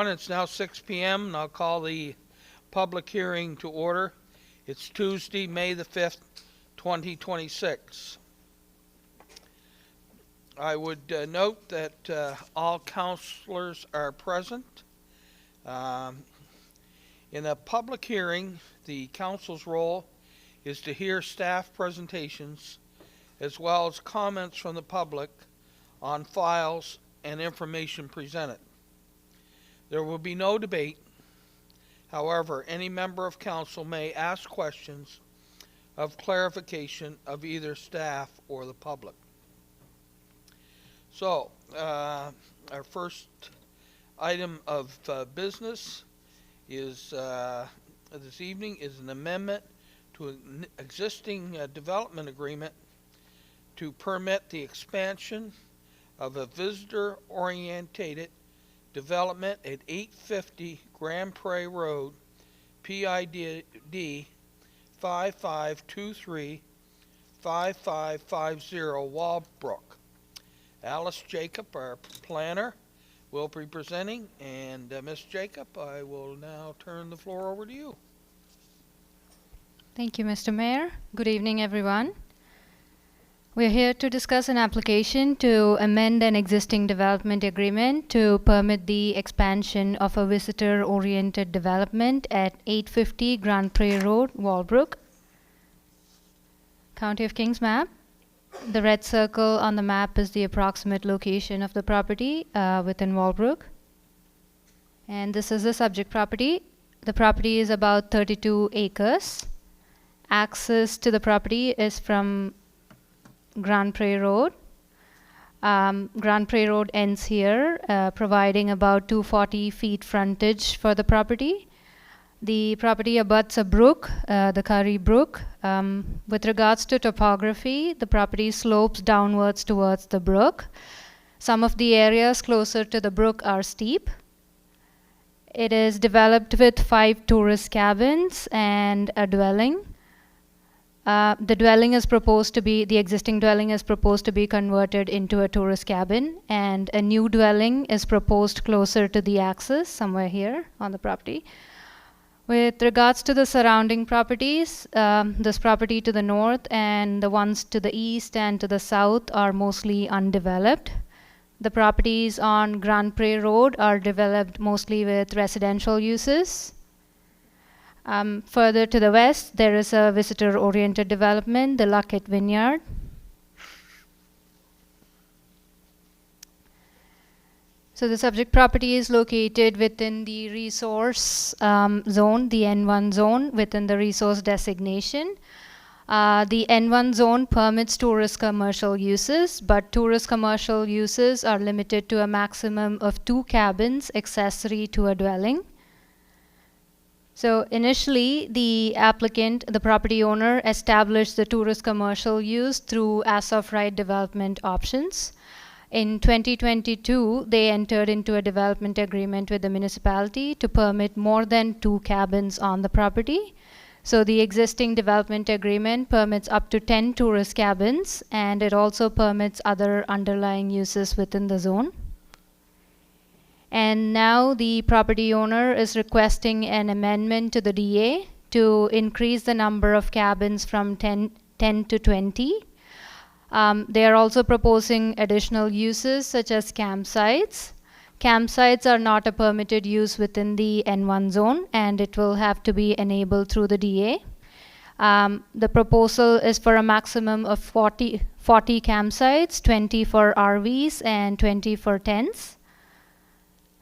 everyone. It's now 6 p.m. and I'll call the public hearing to order. It's Tuesday, May the 5th, 2026. I would note that all counselors are present. In a public hearing, the council's role is to hear staff presentations as well as comments from the public on files and information presented. There will be no debate. However, any member of council may ask questions of clarification of either staff or the public. So, our first item of business is this evening is an amendment to an existing development agreement to permit the expansion of a visitor-oriented development at 850 Grand Prairie Road, PID 5523-5550 Wallbrook. Alice Jacob, our planner, will be presenting, and Ms. Jacob, I will now turn the floor over to you. Thank you, Mr. Mayor. Good evening, everyone. We're here to discuss an application to amend an existing development agreement to permit the expansion of a visitor-oriented development at 850 Grand Prairie Road, Wallbrook, County of Kings map. The red circle on the map is the approximate location of the property within Wallbrook. And this is the subject property. The property is about 32 acres. Access to the property is from Grand Prairie Road. Grand Prairie Road ends here, providing about 240 feet frontage for the property. The property abuts a brook, the Curry Brook. With regards to topography, the property slopes downwards towards the brook. Some of the areas closer to the brook are steep. It is developed with 5 tourist cabins and a dwelling. The existing dwelling is proposed to be converted into a tourist cabin, and a new dwelling is proposed closer to the axis, somewhere here on the property. With regards to the surrounding properties, this property to the north and the ones to the east and to the south are mostly undeveloped. The properties on Grand Prairie Road are developed mostly with residential uses. Further to the west, there is a visitor-oriented development, the Luckett Vineyard. So the subject property is located within the resource zone, the N1 zone, within the resource designation. The N1 zone permits tourist commercial uses, but tourist commercial uses are limited to a maximum of 2 cabins accessory to a dwelling. So initially, the applicant, the property owner, established the tourist commercial use through as-of-right development options. In 2022, they entered into a development agreement with the municipality to permit more than 2 cabins on the property. So the existing development agreement permits up to 10 tourist cabins, and it also permits other underlying uses within the zone. And now the property owner is requesting an amendment to the DA to increase the number of cabins from 10 to 20. They are also proposing additional uses such as campsites. Campsites are not a permitted use within the N1 zone, and it will have to be enabled through the DA. The proposal is for a maximum of 40 campsites, 20 for RVs and 20 for tents.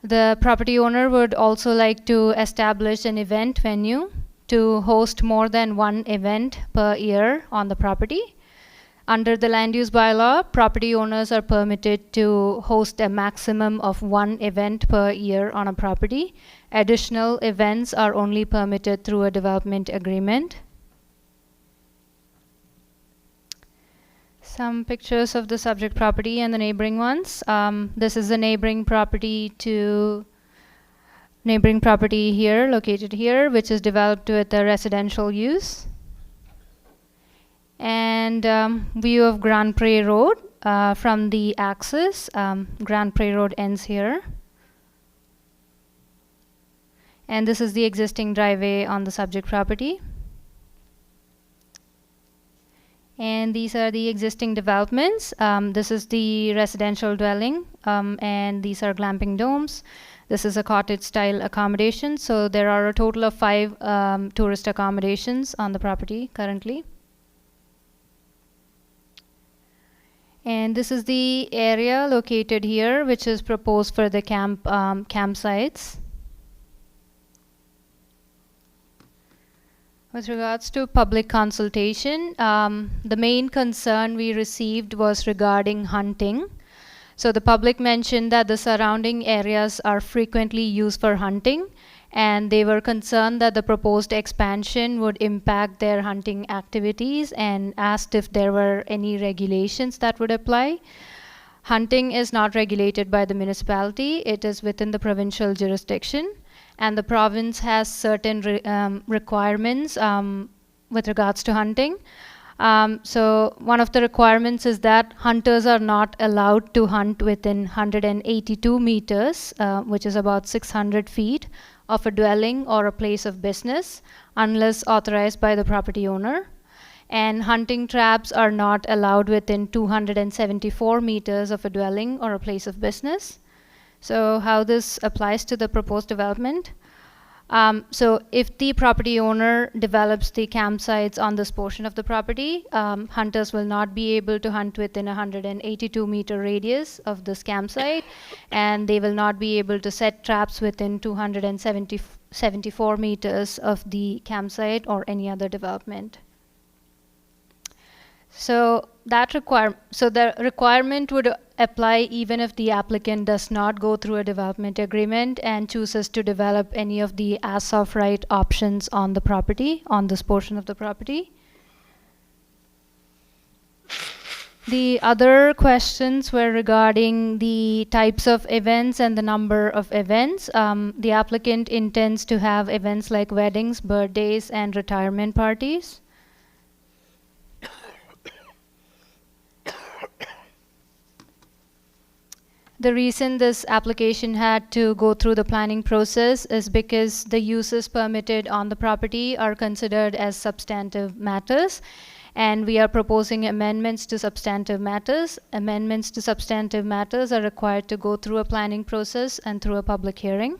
The property owner would also like to establish an event venue to host more than 1 event per year on the property. Under the land use bylaw, property owners are permitted to host a maximum of 1 event per year on a property. Additional events are only permitted through a development agreement. Some pictures of the subject property and the neighboring ones. This is the neighboring property here, located here, which is developed with a residential use. And view of Grand Prairie Road from the axis. Grand Prairie Road ends here. And this is the existing driveway on the subject property. And these are the existing developments. This is the residential dwelling, and these are glamping domes. This is a cottage style accommodation. So there are a total of 5 tourist accommodations on the property currently. And this is the area located here, which is proposed for the campsites. With regards to public consultation, the main concern we received was regarding hunting. So the public mentioned that the surrounding areas are frequently used for hunting, and they were concerned that the proposed expansion would impact their hunting activities and asked if there were any regulations that would apply. Hunting is not regulated by the municipality, it is within the provincial jurisdiction, and the province has certain requirements with regards to hunting. So one of the requirements is that hunters are not allowed to hunt within 182 meters, which is about 600 feet, of a dwelling or a place of business, unless authorized by the property owner. And hunting traps are not allowed within 274 meters of a dwelling or a place of business. So how this applies to the proposed development? So if the property owner develops the campsites on this portion of the property, hunters will not be able to hunt within a 182-meter radius of this campsite, and they will not be able to set traps within 274 meters of the campsite or any other development. So the requirement would apply even if the applicant does not go through a development agreement and chooses to develop any of the as of right options on the property, on this portion of the property. The other questions were regarding the types of events and the number of events. The applicant intends to have events like weddings, birthdays, and retirement parties. The reason this application had to go through the planning process is because the uses permitted on the property are considered as substantive matters, and we are proposing amendments to substantive matters. Amendments to substantive matters are required to go through a planning process and through a public hearing.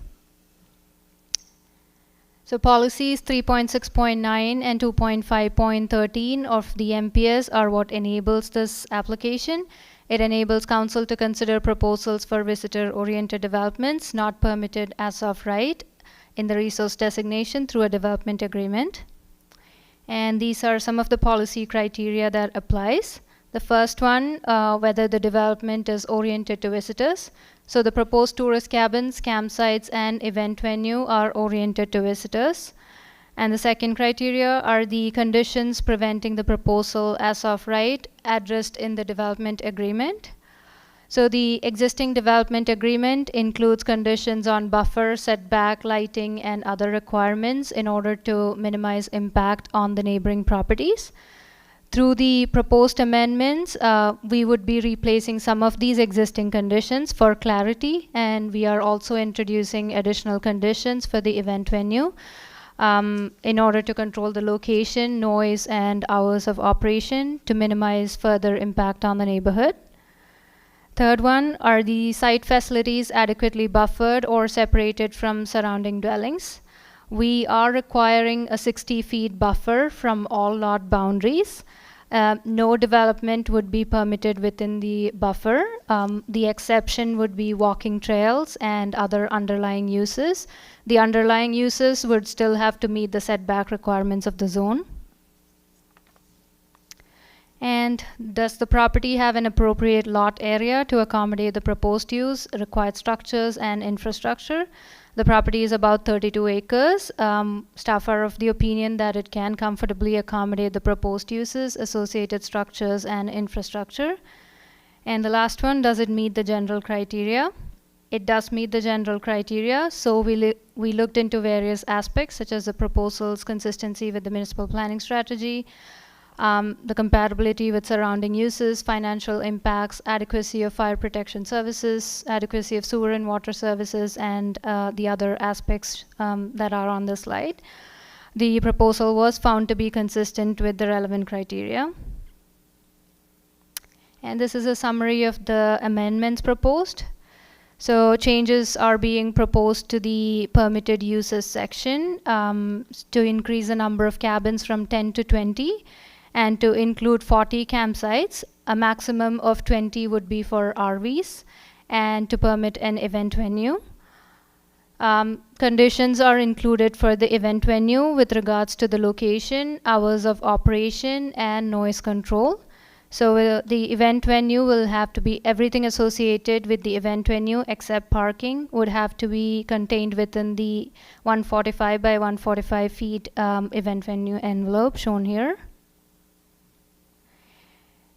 So policies 3.6.9 and 2.5.13 of the MPS are what enables this application. It enables council to consider proposals for visitor-oriented developments not permitted as of right in the resource designation through a development agreement. And these are some of the policy criteria that applies. The first one, whether the development is oriented to visitors. So the proposed tourist cabins, campsites, and event venue are oriented to visitors. And the second criteria are the conditions preventing the proposal as of right addressed in the development agreement. So the existing development agreement includes conditions on buffer, setback, lighting, and other requirements in order to minimize impact on the neighboring properties. Through the proposed amendments, we would be replacing some of these existing conditions for clarity, and we are also introducing additional conditions for the event venue. In order to control the location, noise, and hours of operation to minimize further impact on the neighborhood. Third one, are the site facilities adequately buffered or separated from surrounding dwellings? We are requiring a 60 feet buffer from all lot boundaries. No development would be permitted within the buffer. The exception would be walking trails and other underlying uses. The underlying uses would still have to meet the setback requirements of the zone. And does the property have an appropriate lot area to accommodate the proposed use, required structures, and infrastructure? The property is about 32 acres. Staff are of the opinion that it can comfortably accommodate the proposed uses, associated structures, and infrastructure. And the last one, does it meet the general criteria? It does meet the general criteria, so we looked into various aspects such as the proposal's consistency with the municipal planning strategy, the compatibility with surrounding uses, financial impacts, adequacy of fire protection services, adequacy of sewer and water services, and the other aspects that are on the slide. The proposal was found to be consistent with the relevant criteria. And this is a summary of the amendments proposed. So changes are being proposed to the permitted uses section to increase the number of cabins from 10 to 20 and to include 40 campsites. A maximum of 20 would be for RVs, and to permit an event venue. Conditions are included for the event venue with regards to the location, hours of operation, and noise control. So the event venue will have to be everything associated with the event venue except parking would have to be contained within the 145 by 145 feet event venue envelope shown here.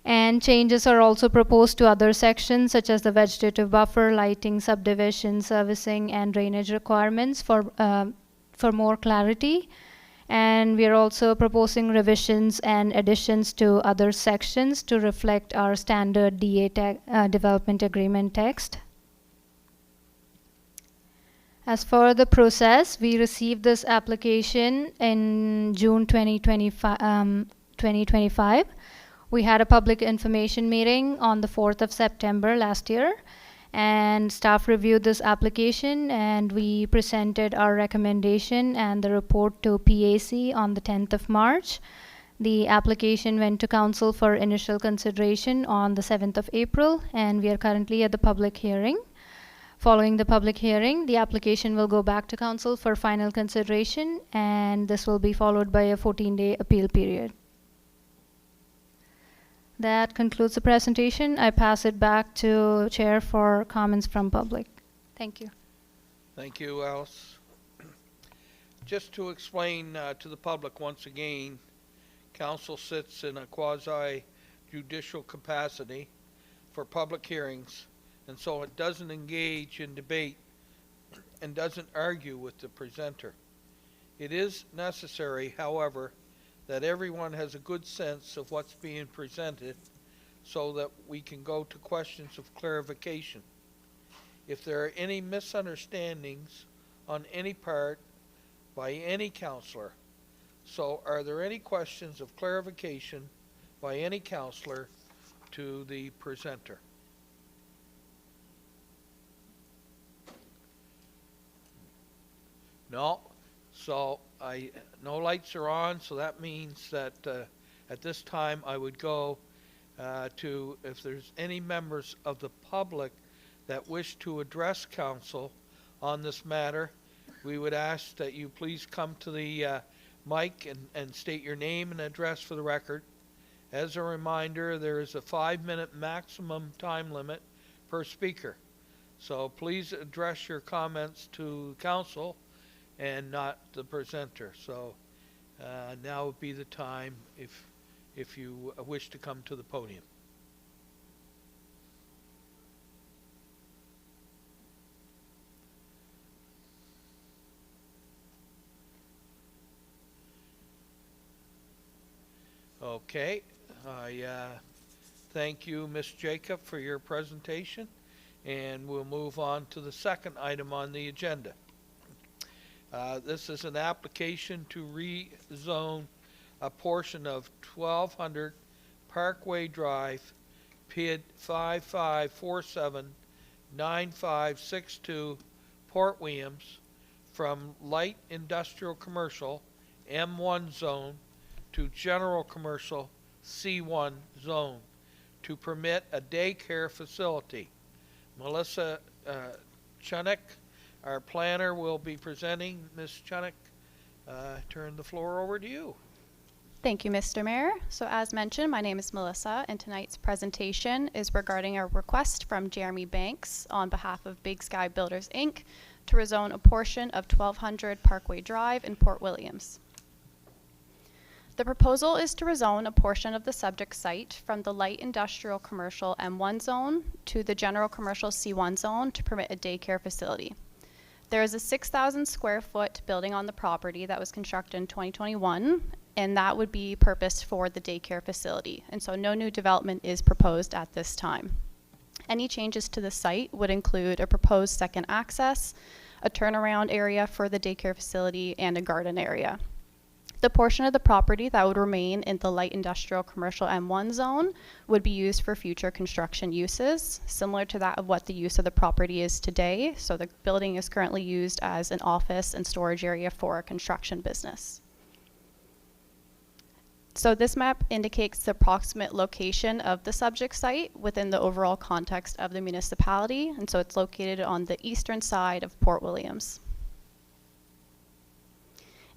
And changes are also proposed to other sections such as the vegetative buffer, lighting, subdivision, servicing, and drainage requirements for more clarity. And we are also proposing revisions and additions to other sections to reflect our standard DA development agreement text. As for the process, we received this application in June 2025. We had a public information meeting on the 4th of September last year, and staff reviewed this application, and we presented our recommendation and the report to PAC on the 10th of March. The application went to council for initial consideration on the 7th of April, and we are currently at the public hearing. Following the public hearing, the application will go back to council for final consideration, and this will be followed by a 14-day appeal period. That concludes the presentation. I pass it back to Chair for comments from public. Thank you. Thank you, Alice. Just to explain to the public once again, Council sits in a quasi-judicial capacity for public hearings, and so it doesn't engage in debate and doesn't argue with the presenter. It is necessary, however, that everyone has a good sense of what's being presented so that we can go to questions of clarification. If there are any misunderstandings on any part by any counselor, so are there any questions of clarification by any counselor to the presenter? No. So no lights are on, so that means that at this time I would go to, if there's any members of the public that wish to address council on this matter, we would ask that you please come to the mic and state your name and address for the record. As a reminder, there is a 5-minute maximum time limit per speaker. So please address your comments to council and not the presenter. So now would be the time if you wish to come to the podium. Okay, I thank you, Ms. Jacob, for your presentation, and we'll move on to the second item on the agenda. This is an application to rezone a portion of 1200 Parkway Drive, PID 55479562, Port Williams, from light industrial commercial M1 zone to general commercial C1 zone to permit a daycare facility. Melissa Chunick, our planner, will be presenting. Ms. Chunick, turn the floor over to you. Thank you, Mr. Mayor. So as mentioned, my name is Melissa, and tonight's presentation is regarding a request from Jeremy Banks on behalf of Big Sky Builders, Inc. to rezone a portion of 1200 Parkway Drive in Port Williams. The proposal is to rezone a portion of the subject site from the light industrial commercial M1 zone to the general commercial C1 zone to permit a daycare facility. There is a 6,000 square foot building on the property that was constructed in 2021, and that would be purposed for the daycare facility. And so no new development is proposed at this time. Any changes to the site would include a proposed second access, a turnaround area for the daycare facility, and a garden area. The portion of the property that would remain in the light industrial commercial M1 zone would be used for future construction uses, similar to that of what the use of the property is today. So the building is currently used as an office and storage area for a construction business. So this map indicates the approximate location of the subject site within the overall context of the municipality, and so it's located on the eastern side of Port Williams.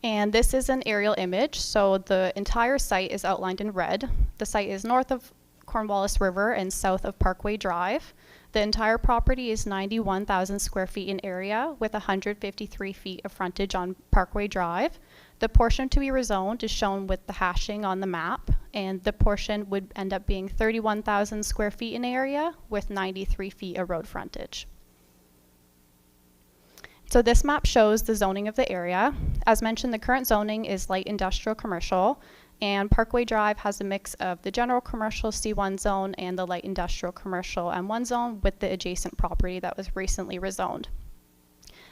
And this is an aerial image, so the entire site is outlined in red. The site is north of Cornwallis River and south of Parkway Drive. The entire property is 91,000 square feet in area with 153 feet of frontage on Parkway Drive. The portion to be rezoned is shown with the hashing on the map, and the portion would end up being 31,000 square feet in area with 93 feet of road frontage. So this map shows the zoning of the area. As mentioned, the current zoning is light industrial commercial, and Parkway Drive has a mix of the general commercial C1 zone and the light industrial commercial M1 zone with the adjacent property that was recently rezoned.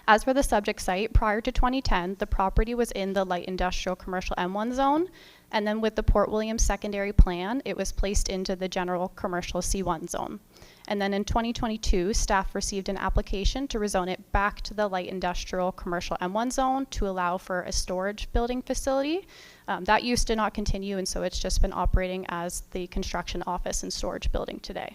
As for the subject site, prior to 2010, the property was in the light industrial commercial M1 zone, and then with the Port Williams secondary plan, it was placed into the general commercial C1 zone. And then in 2022, staff received an application to rezone it back to the light industrial commercial M1 zone to allow for a storage building facility. That use did not continue, and so it's just been operating as the construction office and storage building today.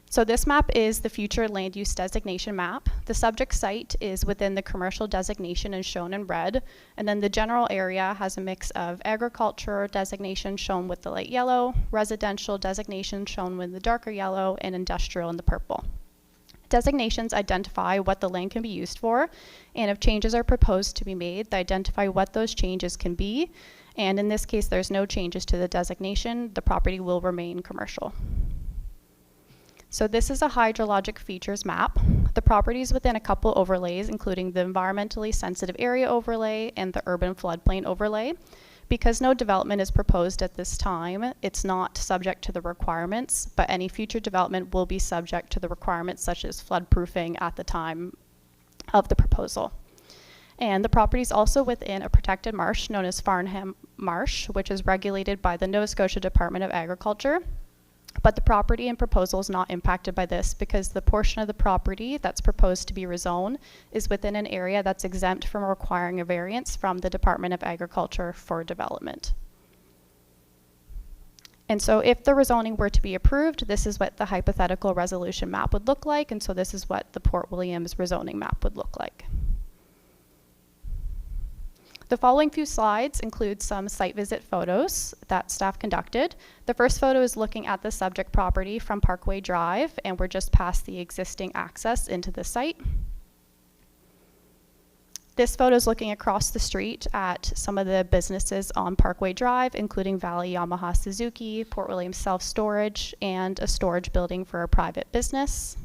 So this map is the future land use designation map. The subject site is within the commercial designation and shown in red, and then the general area has a mix of agriculture designation shown with the light yellow, residential designation shown with the darker yellow, and industrial in the purple. Designations identify what the land can be used for, and if changes are proposed to be made, they identify what those changes can be, and in this case there's no changes to the designation. The property will remain commercial. So this is a hydrologic features map. The property is within a couple overlays, including the environmentally sensitive area overlay and the urban floodplain overlay. Because no development is proposed at this time, it's not subject to the requirements, but any future development will be subject to the requirements such as floodproofing at the time of the proposal. And the property is also within a protected marsh known as Farnham Marsh, which is regulated by the Nova Scotia Department of Agriculture. But the property and proposal is not impacted by this because the portion of the property that's proposed to be rezoned is within an area that's exempt from requiring a variance from the Department of Agriculture for development. And so if the rezoning were to be approved, this is what the hypothetical resolution map would look like, and so this is what the Port Williams rezoning map would look like. The following few slides include some site visit photos that staff conducted. The first photo is looking at the subject property from Parkway Drive, and we're just past the existing access into the site. This photo is looking across the street at some of the businesses on Parkway Drive, including Valley Yamaha Suzuki, Port Williams Self Storage, and a storage building for a private business.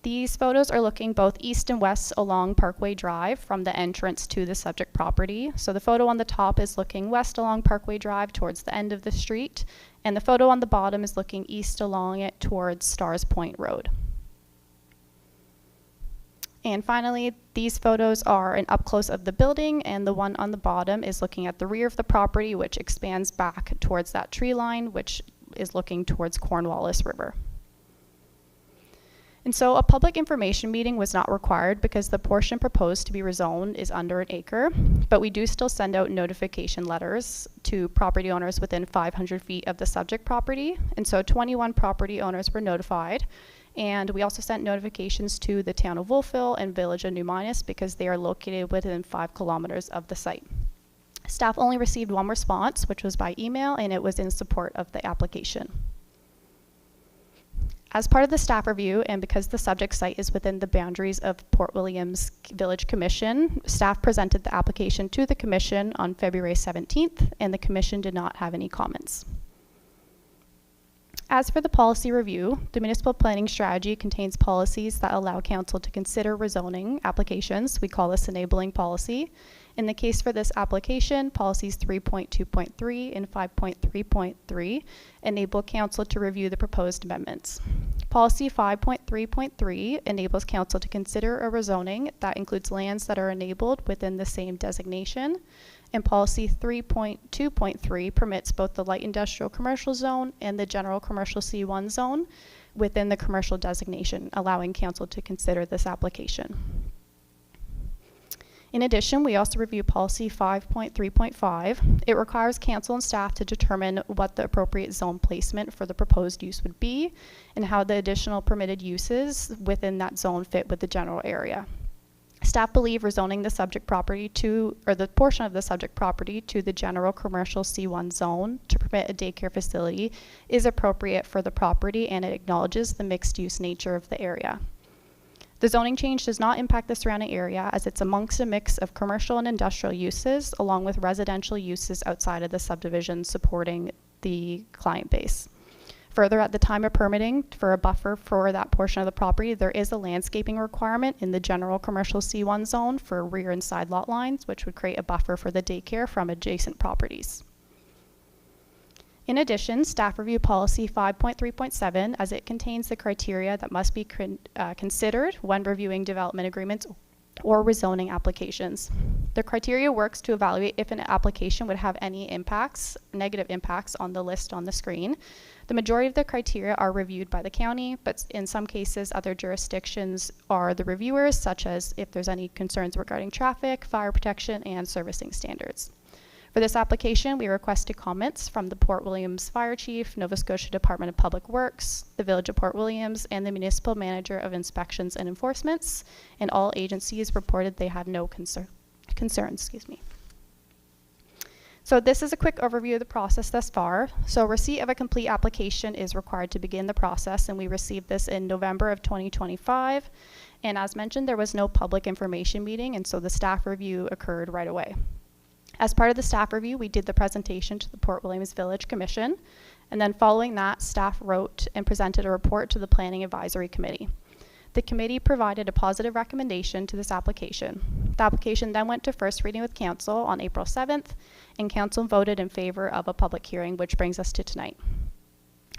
These photos are looking both east and west along Parkway Drive from the entrance to the subject property. So the photo on the top is looking west along Parkway Drive towards the end of the street, and the photo on the bottom is looking east along it towards Stars Point Road. And finally, these photos are an up close of the building, and the one on the bottom is looking at the rear of the property, which expands back towards that tree line, which is looking towards Cornwallis River. And so a public information meeting was not required because the portion proposed to be rezoned is under an acre, but we do still send out notification letters to property owners within 500 feet of the subject property. And so 21 property owners were notified. And we also sent notifications to the town of Wolfville and village of New Minas because they are located within 5 kilometers of the site. Staff only received one response, which was by email, and it was in support of the application. As part of the staff review, and because the subject site is within the boundaries of Port Williams Village Commission, staff presented the application to the Commission on February 17th, and the Commission did not have any comments. As for the policy review, the municipal planning strategy contains policies that allow council to consider rezoning applications. We call this enabling policy. In the case for this application, policies 3.2.3 and 5.3.3 enable council to review the proposed amendments. Policy 5.3.3 enables council to consider a rezoning that includes lands that are enabled within the same designation. And policy 3.2.3 permits both the light industrial commercial zone and the general commercial C1 zone within the commercial designation, allowing council to consider this application. In addition, we also review policy 5.3.5. It requires council and staff to determine what the appropriate zone placement for the proposed use would be and how the additional permitted uses within that zone fit with the general area. Staff believe rezoning the subject property to, or the portion of the subject property to the general commercial C1 zone to permit a daycare facility is appropriate for the property, and it acknowledges the mixed use nature of the area. The zoning change does not impact the surrounding area, as it's amongst a mix of commercial and industrial uses along with residential uses outside of the subdivision supporting the client base. Further, at the time of permitting for a buffer for that portion of the property, there is a landscaping requirement in the general commercial C1 zone for rear and side lot lines, which would create a buffer for the daycare from adjacent properties. In addition, staff review policy 5.3.7 as it contains the criteria that must be considered when reviewing development agreements or rezoning applications. The criteria works to evaluate if an application would have any impacts, negative impacts on the list on the screen. The majority of the criteria are reviewed by the county, but in some cases other jurisdictions are the reviewers, such as if there's any concerns regarding traffic, fire protection, and servicing standards. For this application, we requested comments from the Port Williams Fire Chief, Nova Scotia Department of Public Works, the Village of Port Williams, and the Municipal Manager of Inspections and Enforcements, and all agencies reported they had no concerns. So this is a quick overview of the process thus far. So receipt of a complete application is required to begin the process, and we received this in November of 2025. And as mentioned, there was no public information meeting, and so the staff review occurred right away. As part of the staff review, we did the presentation to the Port Williams Village Commission, and then following that, staff wrote and presented a report to the Planning Advisory Committee. The committee provided a positive recommendation to this application. The application then went to first reading with council on April 7th, and council voted in favor of a public hearing, which brings us to tonight.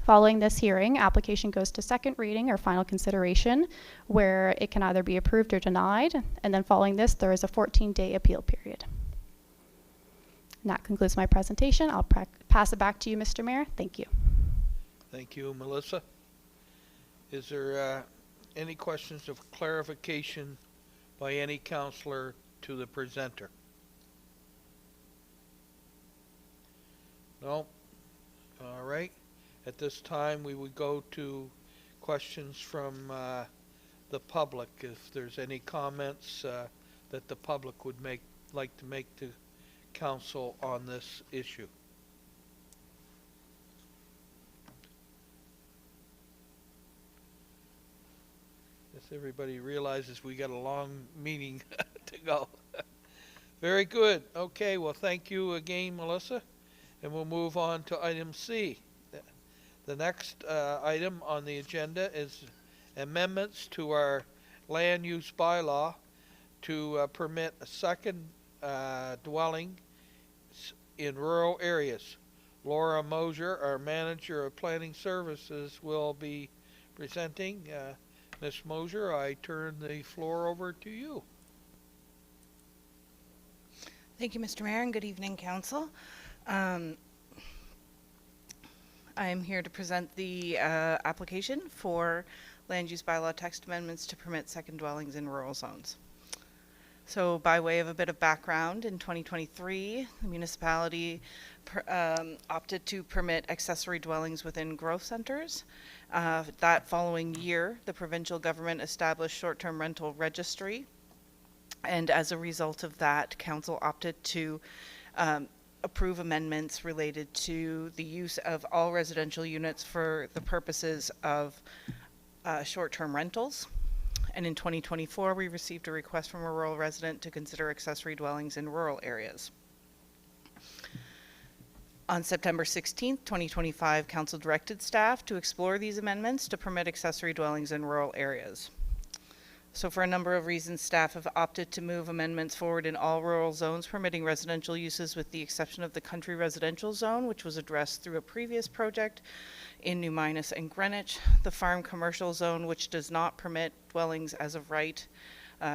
Following this hearing, application goes to second reading or final consideration, where it can either be approved or denied, and then following this, there is a 14-day appeal period. And that concludes my presentation. I'll pass it back to you, Mr. Mayor. Thank you. Thank you, Melissa. Is there any questions of clarification by any councillor to the presenter? No? All right. At this time, we would go to questions from the public. If there's any comments that the public would like to make to council on this issue. Yes, everybody realizes we got a long meeting to go. Very good. Okay, well, thank you again, Melissa. And we'll move on to item C. The next item on the agenda is amendments to our land use bylaw to permit a second dwelling in rural areas. Laura Mosier, our Manager of Planning Services, will be presenting. Ms. Mosier, I turn the floor over to you. Thank you, Mr. Mayor, and good evening, Council. I am here to present the application for land use bylaw text amendments to permit second dwellings in rural zones. So by way of a bit of background, in 2023, the municipality opted to permit accessory dwellings within growth centers. That following year, the provincial government established short-term rental registry, and as a result of that, council opted to approve amendments related to the use of all residential units for the purposes of short-term rentals. And in 2024, we received a request from a rural resident to consider accessory dwellings in rural areas. On September 16th, 2025, Council directed staff to explore these amendments to permit accessory dwellings in rural areas. So for a number of reasons, staff have opted to move amendments forward in all rural zones permitting residential uses with the exception of the country residential zone, which was addressed through a previous project in New Minas and Greenwich, the farm commercial zone, which does not permit dwellings as of right,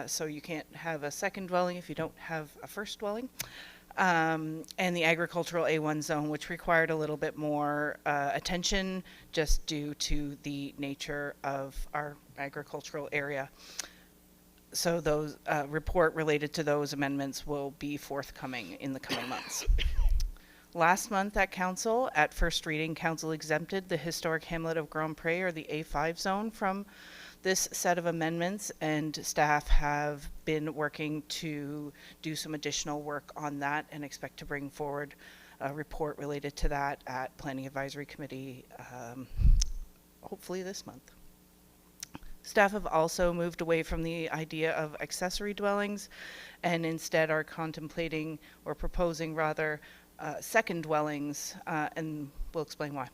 so you can't have a second dwelling if you don't have a first dwelling, and the agricultural A1 zone, which required a little bit more attention just due to the nature of our agricultural area. So those report related to those amendments will be forthcoming in the coming months. Last month at council, at first reading, council exempted the historic hamlet of Grand Pre, or the A5 zone, from this set of amendments, and staff have been working to do some additional work on that and expect to bring forward a report related to that at Planning Advisory Committee, hopefully this month. Staff have also moved away from the idea of accessory dwellings and instead are contemplating, or proposing rather, second dwellings, and we'll explain why.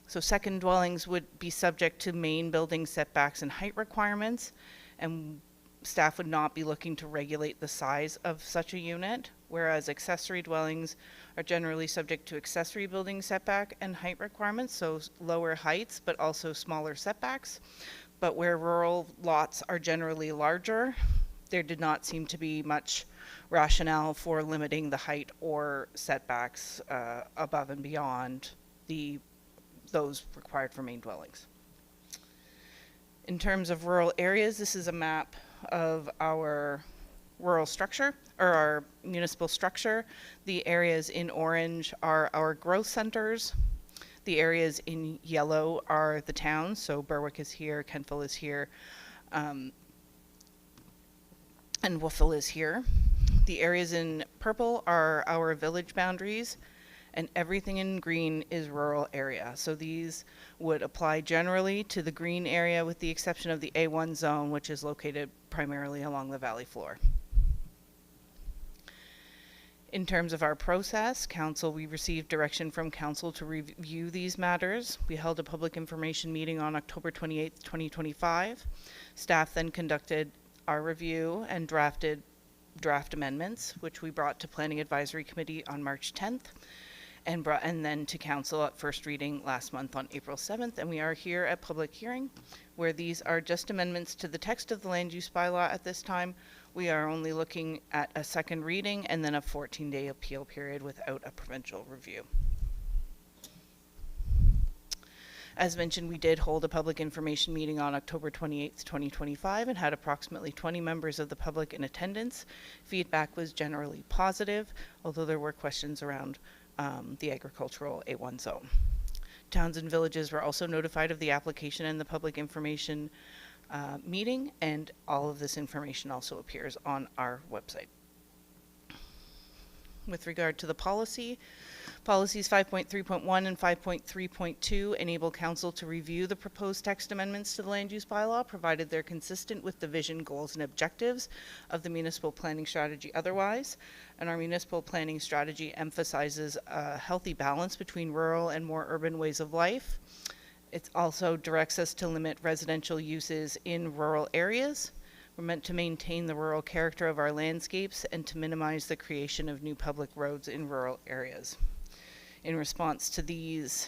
So second dwellings would be subject to main building setbacks and height requirements, and staff would not be looking to regulate the size of such a unit, whereas accessory dwellings are generally subject to accessory building setback and height requirements, so lower heights but also smaller setbacks. But where rural lots are generally larger, there did not seem to be much rationale for limiting the height or setbacks above and beyond those required for main dwellings. In terms of rural areas, this is a map of our rural structure, or our municipal structure. The areas in orange are our growth centers. The areas in yellow are the towns, so Berwick is here, Kentville is here, and Woofle is here. The areas in purple are our village boundaries, and everything in green is rural area. So these would apply generally to the green area with the exception of the A1 zone, which is located primarily along the valley floor. In terms of our process, we received direction from council to review these matters. We held a public information meeting on October 28th, 2025. Staff then conducted our review and drafted draft amendments, which we brought to Planning Advisory Committee on March 10th. And then to council at first reading last month on April 7th, and we are here at public hearing, where these are just amendments to the text of the land use bylaw at this time. We are only looking at a second reading and then a 14-day appeal period without a provincial review. As mentioned, we did hold a public information meeting on October 28th, 2025, and had approximately 20 members of the public in attendance. Feedback was generally positive, although there were questions around the agricultural A1 zone. Towns and villages were also notified of the application and the public information meeting, and all of this information also appears on our website. With regard to the policies 5.3.1 and 5.3.2 enable council to review the proposed text amendments to the land use bylaw, provided they're consistent with the vision, goals, and objectives of the municipal planning strategy otherwise. And our municipal planning strategy emphasizes a healthy balance between rural and more urban ways of life. It also directs us to limit residential uses in rural areas. We're meant to maintain the rural character of our landscapes and to minimize the creation of new public roads in rural areas. In response to these,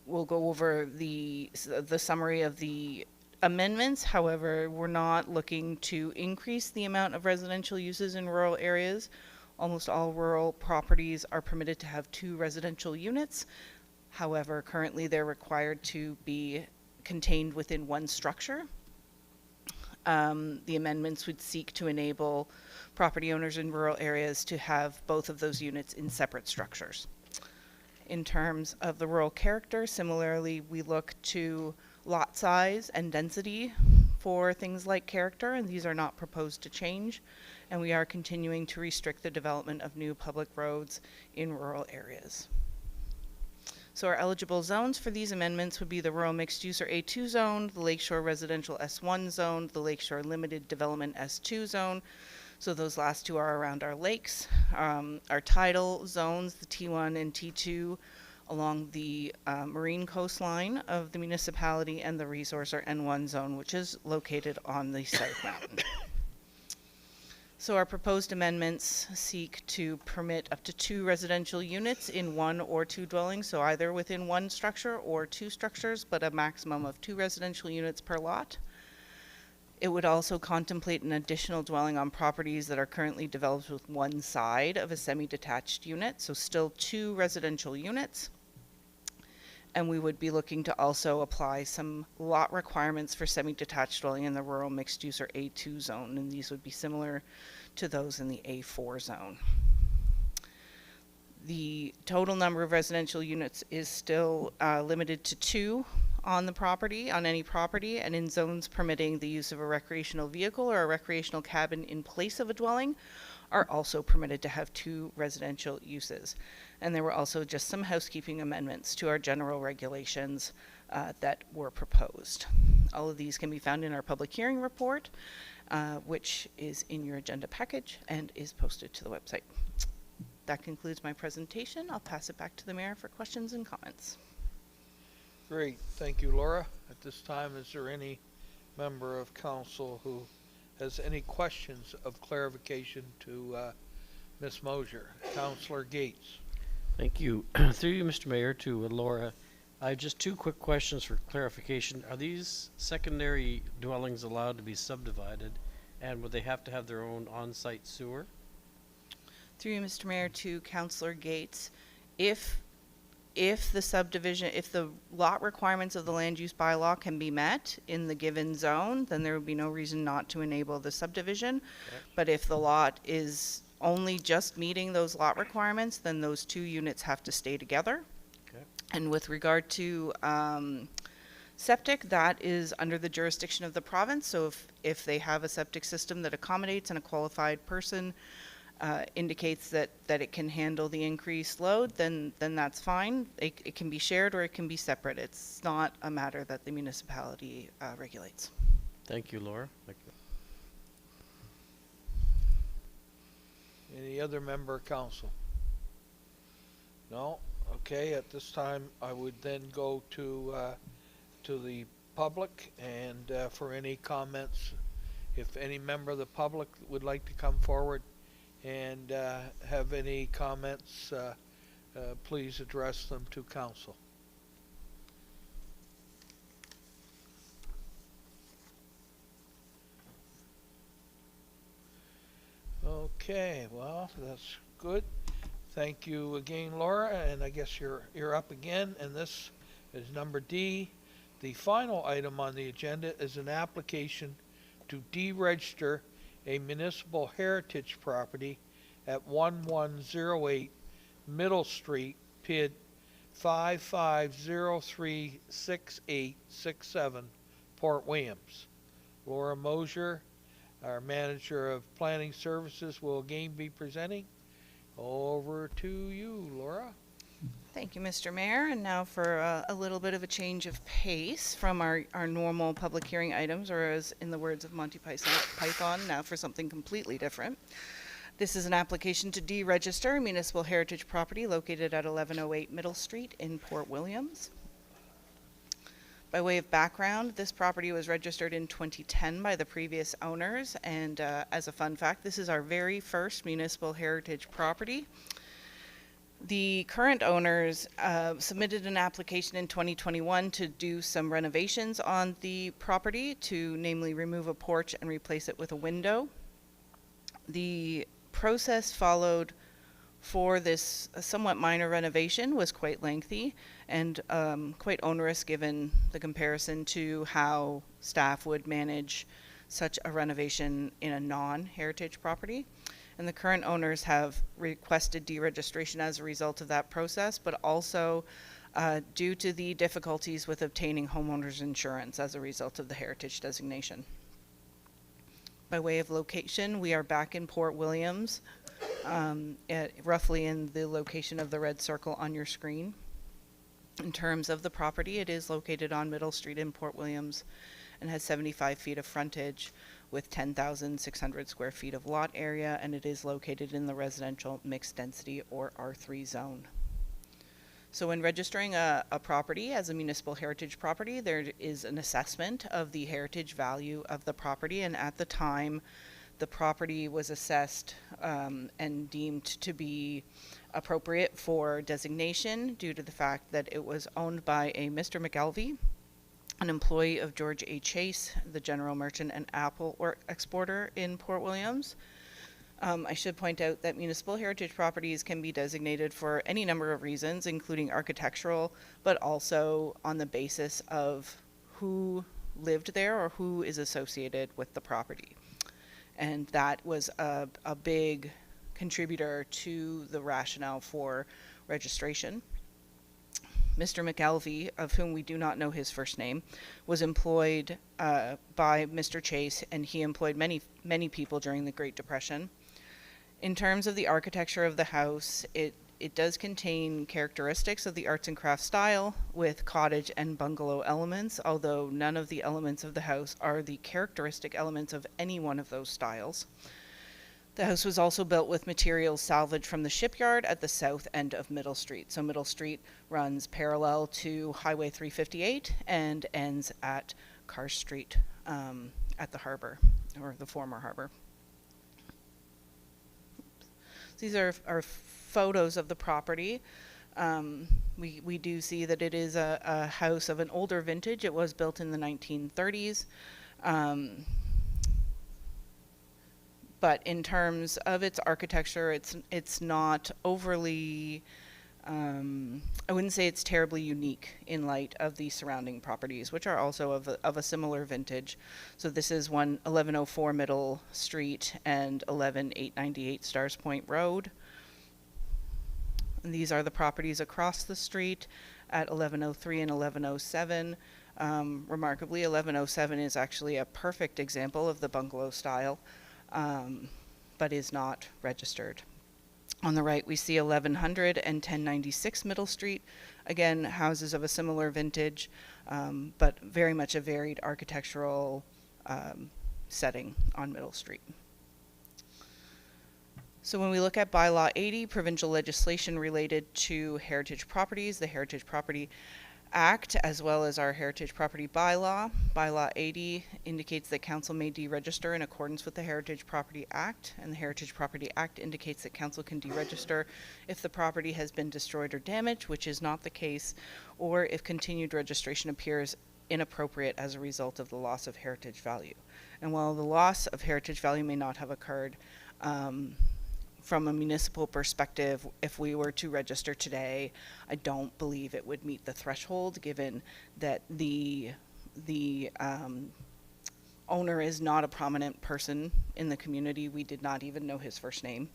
we'll go over the summary of the amendments. However, we're not looking to increase the amount of residential uses in rural areas. Almost all rural properties are permitted to have 2 residential units. However, currently they're required to be contained within 1 structure. The amendments would seek to enable property owners in rural areas to have both of those units in separate structures. In terms of the rural character, similarly, we look to lot size and density for things like character, and these are not proposed to change. And we are continuing to restrict the development of new public roads in rural areas. So our eligible zones for these amendments would be the Rural Mixed Use or A2 zone, the Lakeshore Residential S1 zone, the Lakeshore Limited Development S2 zone, So those last two are around our lakes. Our tidal zones, the T1 and T2, along the marine coastline of the municipality, and the resource or N1 zone, which is located on the South Mountain. So our proposed amendments seek to permit up to 2 residential units in 1 or 2 dwellings, so either within 1 structure or 2 structures, but a maximum of 2 residential units per lot. It would also contemplate an additional dwelling on properties that are currently developed with 1 side of a semi-detached unit, so still 2 residential units. And we would be looking to also apply some lot requirements for semi-detached dwelling in the rural mixed use or A2 zone, and these would be similar to those in the A4 zone. The total number of residential units is still limited to 2 on the property, on any property, and in zones permitting the use of a recreational vehicle or a recreational cabin in place of a dwelling are also permitted to have 2 residential uses. And there were also just some housekeeping amendments to our general regulations that were proposed. All of these can be found in our public hearing report, which is in your agenda package and is posted to the website. That concludes my presentation. I'll pass it back to the mayor for questions and comments. Great, thank you, Laura. At this time, is there any member of council who has any questions of clarification to Ms. Mosier? Councillor Gates. Thank you. Through you, Mr. Mayor, to Laura. I have just 2 quick questions for clarification. Are these secondary dwellings allowed to be subdivided, and would they have to have their own on-site sewer? Through you, Mr. Mayor, to Councillor Gates, if the subdivision, if the lot requirements of the land use bylaw can be met in the given zone, then there would be no reason not to enable the subdivision. Okay. But if the lot is only just meeting those lot requirements, then those 2 units have to stay together. Okay. And with regard to septic, that is under the jurisdiction of the province. So if they have a septic system that accommodates and a qualified person indicates that it can handle the increased load, then that's fine. It can be shared or it can be separate. It's not a matter that the municipality regulates. Thank you, Laura. Thank you. Any other member of council? No? Okay, at this time, I would then go to the public, and for any comments, if any member of the public would like to come forward and have any comments, please address them to council. Okay, well, that's good. Thank you again, Laura, and I guess you're up again, and this is number D. The final item on the agenda is an application to deregister a municipal heritage property at 1108 Middle Street, PID 55036867, Port Williams. Laura Mosier, our manager of planning services, will again be presenting. Over to you, Laura. Thank you, Mr. Mayor. And now for a little bit of a change of pace from our normal public hearing items, or as in the words of Monty Python, now for something completely different. This is an application to deregister a municipal heritage property located at 1108 Middle Street in Port Williams. By way of background, this property was registered in 2010 by the previous owners, and as a fun fact, this is our very first municipal heritage property. The current owners submitted an application in 2021 to do some renovations on the property, to namely remove a porch and replace it with a window. The process followed for this somewhat minor renovation was quite lengthy and quite onerous, given the comparison to how staff would manage such a renovation in a non-heritage property. And the current owners have requested deregistration as a result of that process, but also due to the difficulties with obtaining homeowners insurance as a result of the heritage designation. By way of location, we are back in Port Williams, roughly in the location of the red circle on your screen. In terms of the property, it is located on Middle Street in Port Williams and has 75 feet of frontage with 10,600 square feet of lot area, and it is located in the residential mixed density or R3 zone. So when registering a property as a municipal heritage property, there is an assessment of the heritage value of the property, and at the time the property was assessed and deemed to be appropriate for designation due to the fact that it was owned by a Mr. McElvey, an employee of George A. Chase, the general merchant and apple exporter in Port Williams. I should point out that municipal heritage properties can be designated for any number of reasons, including architectural, but also on the basis of who lived there or who is associated with the property. And that was a big contributor to the rationale for registration. Mr. McElvey, of whom we do not know his first name, was employed by Mr. Chase, and he employed many people during the Great Depression. In terms of the architecture of the house, it does contain characteristics of the arts and crafts style with cottage and bungalow elements, although none of the elements of the house are the characteristic elements of any one of those styles. The house was also built with materials salvaged from the shipyard at the south end of Middle Street. So Middle Street runs parallel to Highway 358 and ends at Carr Street at the harbor, or the former harbor. These are photos of the property. We do see that it is a house of an older vintage. It was built in the 1930s. But in terms of its architecture, it's not overly, I wouldn't say it's terribly unique in light of the surrounding properties, which are also of a similar vintage. So this is 1104 Middle Street and 11898 Stars Point Road. And these are the properties across the street at 1103 and 1107. Remarkably, 1107 is actually a perfect example of the bungalow style, but is not registered. On the right, we see 1100 and 1096 Middle Street. Again, houses of a similar vintage, but very much a varied architectural setting on Middle Street. So when we look at Bylaw 80, provincial legislation related to heritage properties, the Heritage Property Act, as well as our Heritage Property Bylaw. Bylaw 80 indicates that council may deregister in accordance with the Heritage Property Act, and the Heritage Property Act indicates that council can deregister if the property has been destroyed or damaged, which is not the case, or if continued registration appears inappropriate as a result of the loss of heritage value. And while the loss of heritage value may not have occurred, from a municipal perspective, if we were to register today, I don't believe it would meet the threshold, given that the owner is not a prominent person in the community. We did not even know his first name.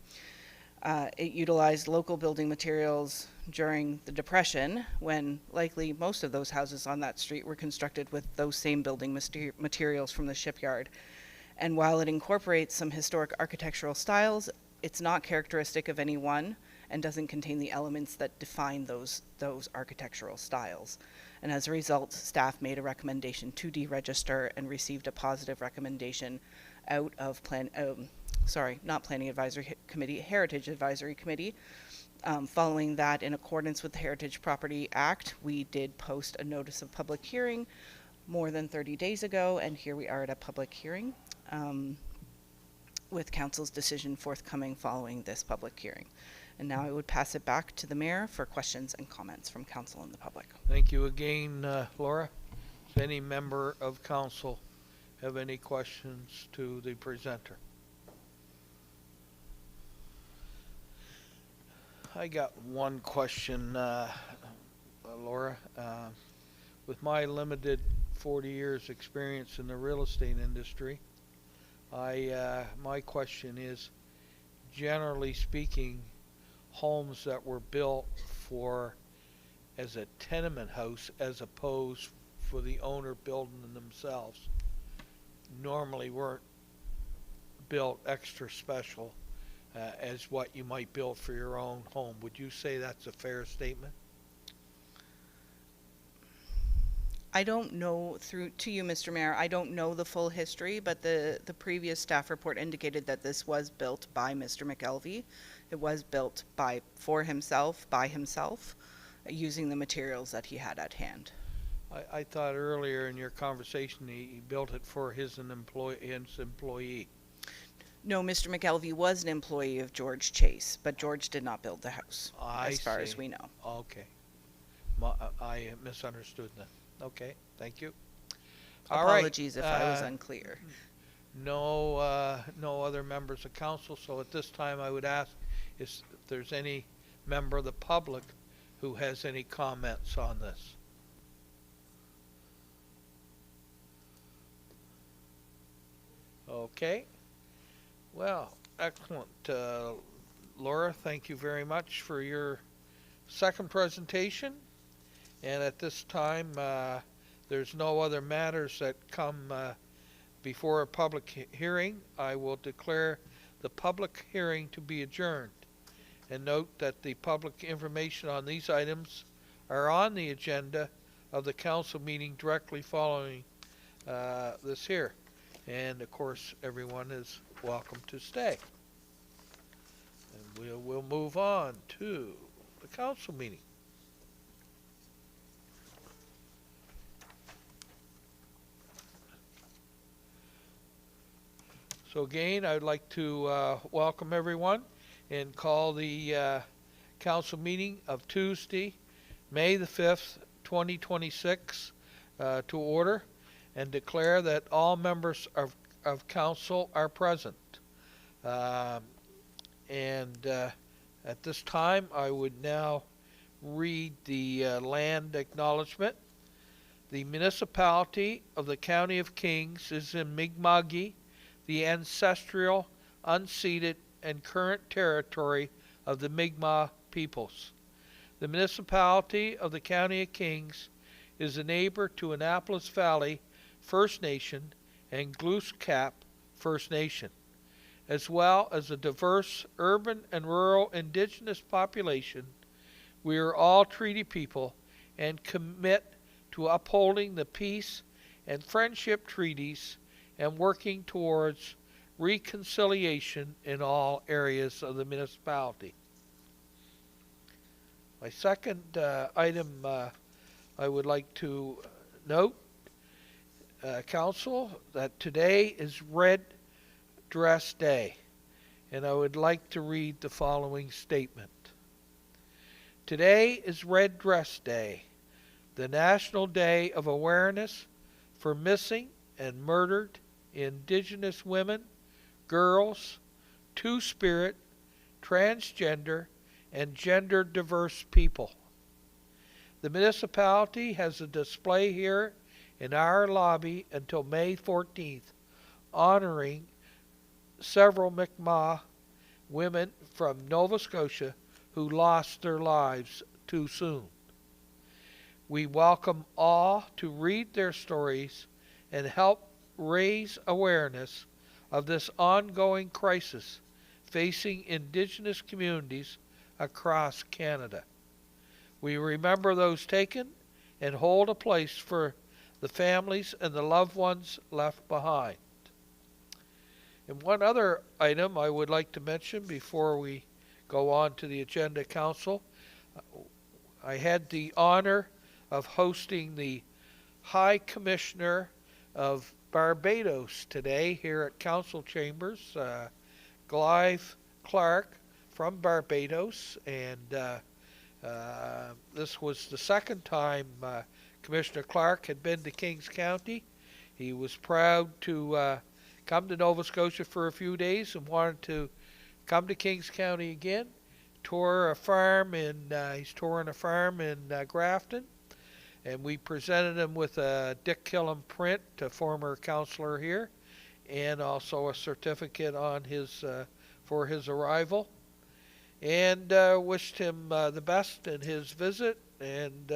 It utilized local building materials during the Depression, when likely most of those houses on that street were constructed with those same building materials from the shipyard. And while it incorporates some historic architectural styles, it's not characteristic of any one and doesn't contain the elements that define those architectural styles. And as a result, staff made a recommendation to deregister and received a positive recommendation out of not Planning Advisory Committee, Heritage Advisory Committee. Following that, in accordance with the Heritage Property Act, we did post a notice of public hearing more than 30 days ago, and here we are at a public hearing. With council's decision forthcoming following this public hearing. And now I would pass it back to the mayor for questions and comments from council and the public. Thank you again, Laura. Does any member of council have any questions to the presenter? I got one question, Laura. With my limited 40 years experience in the real estate industry, my question is, generally speaking, homes that were built as a tenement house as opposed for the owner building them themselves normally weren't built extra special as what you might build for your own home. Would you say that's a fair statement? I don't know, to you, Mr. Mayor, I don't know the full history, but the previous staff report indicated that this was built by Mr. McElvey. It was built for himself, by himself, using the materials that he had at hand. I thought earlier in your conversation he built it for his employee. No, Mr. McElvey was an employee of George Chase, but George did not build the house, as far as we know. Okay. I misunderstood that. Okay, thank you. All right. Apologies if I was unclear. No other members of council, so at this time I would ask if there's any member of the public who has any comments on this. Okay. Well, excellent. Laura, thank you very much for your second presentation. And at this time, there's no other matters that come before a public hearing. I will declare the public hearing to be adjourned. And note that the public information on these items are on the agenda of the council meeting directly following this here. And of course, everyone is welcome to stay. And we'll move on to the council meeting. So again, I'd like to welcome everyone and call the council meeting of Tuesday, May the 5th, 2026 to order, and declare that all members of council are present. At this time, I would now read the land acknowledgement. The municipality of the County of Kings is in Mi'kma'ki, the ancestral, unceded, and current territory of the Mi'kmaq peoples. The municipality of the County of Kings is a neighbor to Annapolis Valley First Nation and Glooscap First Nation, as well as a diverse urban and rural indigenous population. We are all treaty people and commit to upholding the peace and friendship treaties and working towards reconciliation in all areas of the municipality. My second item I would like to note, Council, that today is Red Dress Day, and I would like to read the following statement. Today is Red Dress Day, the National Day of Awareness for missing and murdered Indigenous women, girls, two-spirit, transgender, and gender-diverse people. The municipality has a display here in our lobby until May 14th, honoring several Mi'kmaq women from Nova Scotia who lost their lives too soon. We welcome all to read their stories and help raise awareness of this ongoing crisis facing Indigenous communities across Canada. We remember those taken and hold a place for the families and the loved ones left behind. And one other item I would like to mention before we go on to the agenda, Council. I had the honor of hosting the High Commissioner of Barbados today here at Council Chambers, Clive Clark from Barbados, and this was the second time Commissioner Clark had been to Kings County. He was proud to come to Nova Scotia for a few days and wanted to come to Kings County again. He's touring a farm in Grafton, and we presented him with a Dick Killam print, a former councillor here, and also a certificate on his for his arrival, and wished him the best in his visit, and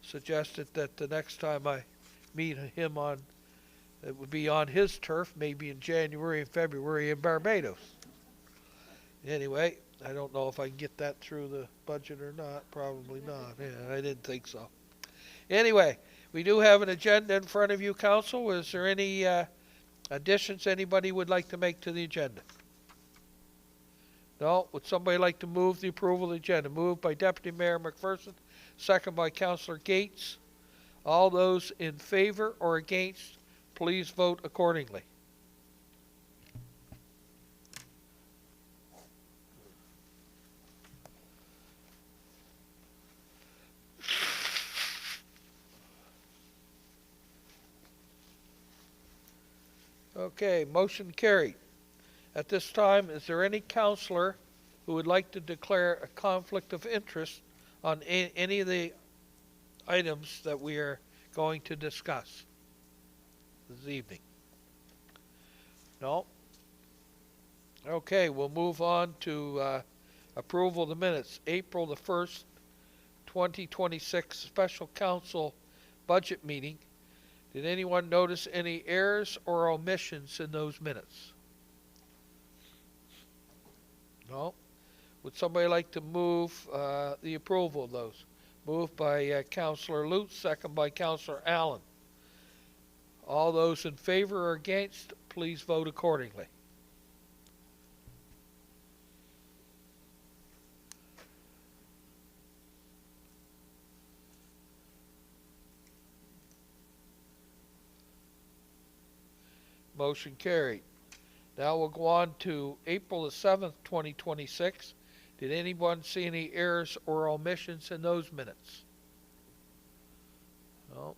suggested that the next time I meet him it would be on his turf, maybe in January and February in Barbados. Anyway, I don't know if I can get that through the budget or not. Probably not. Yeah, I didn't think so. Anyway, We do have an agenda in front of you, council. Is there any additions anybody would like to make to the agenda? No? Would somebody like to move the approval of the agenda? Moved by Deputy Mayor McPherson, second by Councilor Gates. All those in favor or against, please vote accordingly. Okay, motion carried. At this time, is there any counselor who would like to declare a conflict of interest on any of the items that we are going to discuss this evening? No? Okay, we'll move on to approval of the minutes. April the 1st, 2026 Special Council Budget Meeting. Did anyone notice any errors or omissions in those minutes? No? Would somebody like to move the approval of those? Moved by Councilor Lutz, second by Councilor Allen. All those in favor or against, please vote accordingly. Motion carried. Now we'll go on to April the 7th, 2026. Did anyone see any errors or omissions in those minutes? No.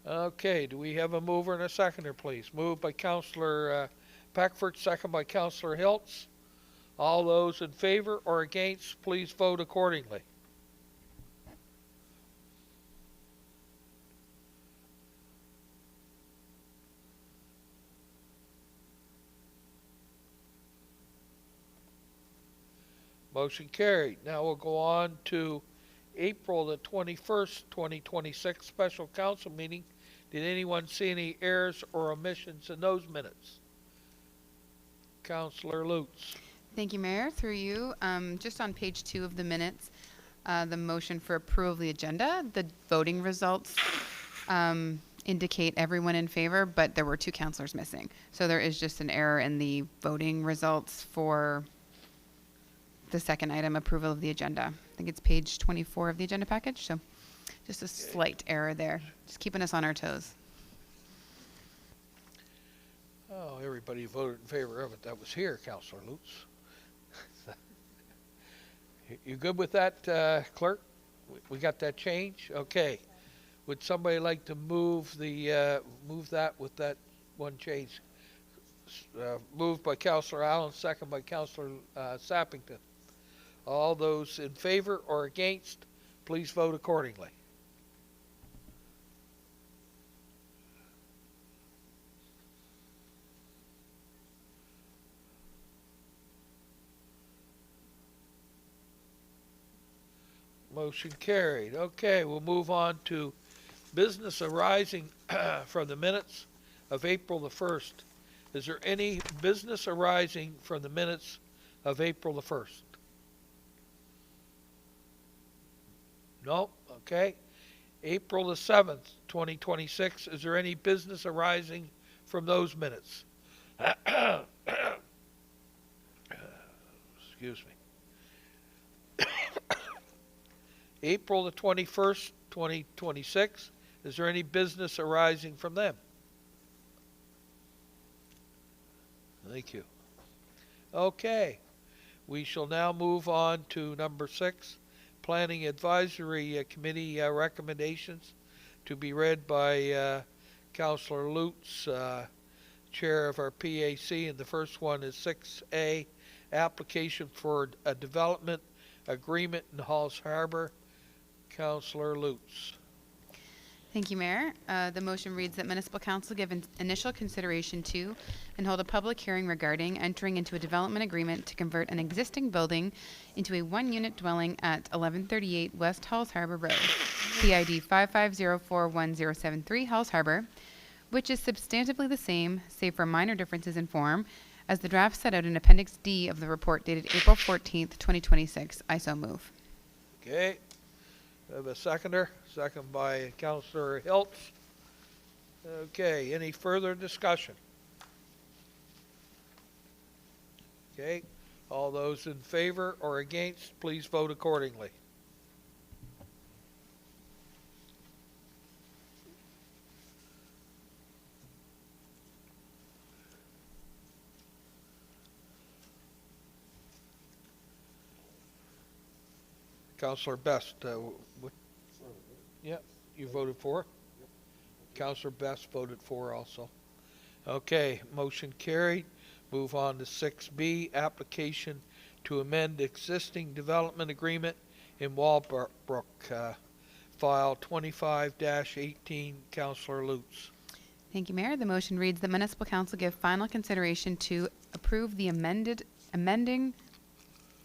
Okay, do we have a mover and a seconder, please? Moved by Councilor Peckford, second by Councilor Hiltz. All those in favor or against, please vote accordingly. Motion carried. Now we'll go on to April the 21st, 2026 Special Council Meeting. Did anyone see any errors or omissions in those minutes? Councilor Lutz. Thank you, Mayor. Through you, just on page 2 of the minutes, the motion for approval of the agenda, the voting results indicate everyone in favor, but there were 2 councilors missing. So there is just an error in the voting results for the second item, approval of the agenda. I think it's page 24 of the agenda package, so just a slight error there. Just keeping us on our toes. Oh, everybody voted in favor of it that was here, Councilor Lutz. You good with that, clerk? We got that change? Okay. Would somebody like to move the move that with that one change? Moved by Councilor Allen, second by Councilor Sappington. All those in favor or against, please vote accordingly. Motion carried. Okay, we'll move on to business arising from the minutes of April the 1st. Is there any business arising from the minutes of April the 1st? No? Okay. April the 7th, 2026. Is there any business arising from those minutes? Excuse me. April the 21st, 2026. Is there any business arising from them? Thank you. Okay. We shall now move on to number 6. Planning Advisory Committee recommendations to be read by Councilor Lutz, Chair of our PAC, and the first one is 6A, application for a development agreement in Halls Harbour. Councilor Lutz. Thank you, Mayor. The motion reads that Municipal Council give initial consideration to and hold a public hearing regarding entering into a development agreement to convert an existing building into a 1-unit dwelling at 1138 West Halls Harbour Road, PID 55041073 Halls Harbour, which is substantively the same, save for minor differences in form, as the draft set out in Appendix D of the report dated April 14th, 2026. I so move. Okay. I have a seconder, second by Councillor Hiltz. Okay, any further discussion? Okay, all those in favor or against, please vote accordingly. Councillor Best, yeah, you voted for? Councillor Best voted for also. Okay, motion carried. Move on to 6B, application to amend existing development agreement in Wallbrook, file 25-18, Councillor Lutz. Thank you, Mayor. The motion reads, the Municipal Council give final consideration to approve the amending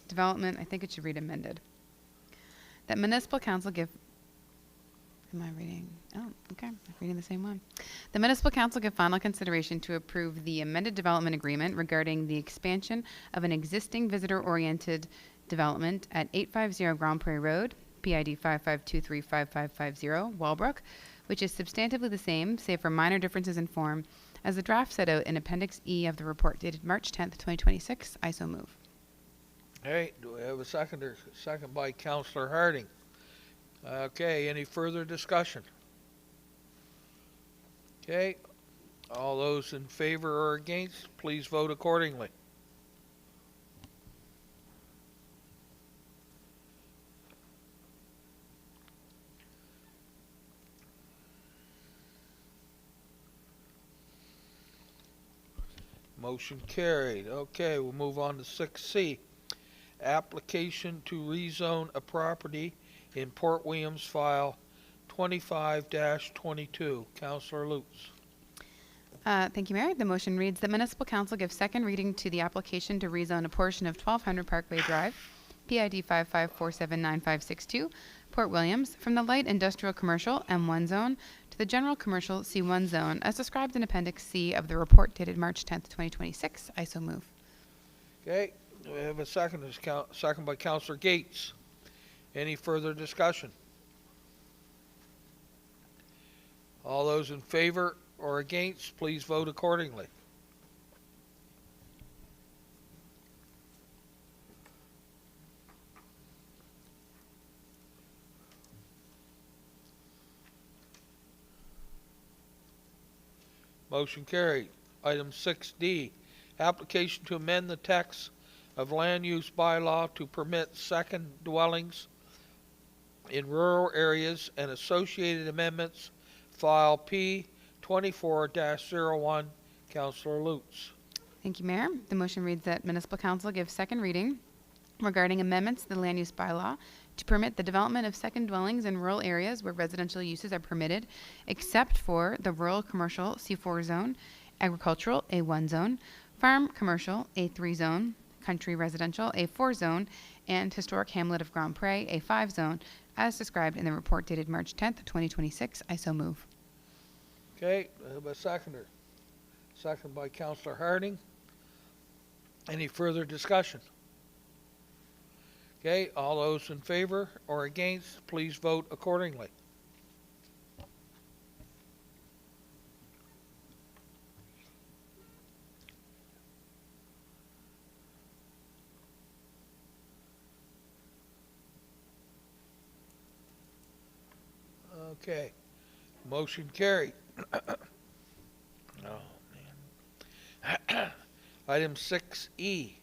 development, I think it should read amended. That Municipal Council give, am I reading? Oh, okay, I'm reading the same one. The Municipal Council give final consideration to approve the amended development agreement regarding the expansion of an existing visitor-oriented development at 850 Grand Prairie Road, PID 55235550, Wallbrook, which is substantively the same, save for minor differences in form, as the draft set out in Appendix E of the report dated March 10th, 2026. I so move. Hey, do we have a seconder? Second by Councillor Harding. Okay, any further discussion? Okay, all those in favor or against, please vote accordingly. Motion carried. Okay, we'll move on to 6C. Application to rezone a property in Port Williams, file 25-22. Councillor Lutz. Thank you, Mayor. The motion reads, the Municipal Council gives second reading to the application to rezone a portion of 1200 Parkway Drive, PID 55479562, Port Williams, from the light industrial commercial M1 zone to the general commercial C1 zone, as described in Appendix C of the report dated March 10th, 2026. I so move. Okay, we have a second. Second by Councillor Gates. Any further discussion? All those in favor or against, please vote accordingly. Motion carried. Item 6D, application to amend the text of land use bylaw to permit second dwellings in rural areas and associated amendments, file P24-01, Councillor Lutz. Thank you, Mayor. The motion reads that Municipal Council give second reading regarding amendments to the land use bylaw to permit the development of second dwellings in rural areas where residential uses are permitted, except for the rural commercial C4 zone, agricultural A1 zone, farm commercial A3 zone, country residential A4 zone, and historic hamlet of Grand Prairie A5 zone, as described in the report dated March 10th, 2026. I so move. Okay, I have a seconder. Second by Councillor Harding. Any further discussion? Okay, all those in favor or against, please vote accordingly. Okay, motion carried. Oh, man. Item 6E,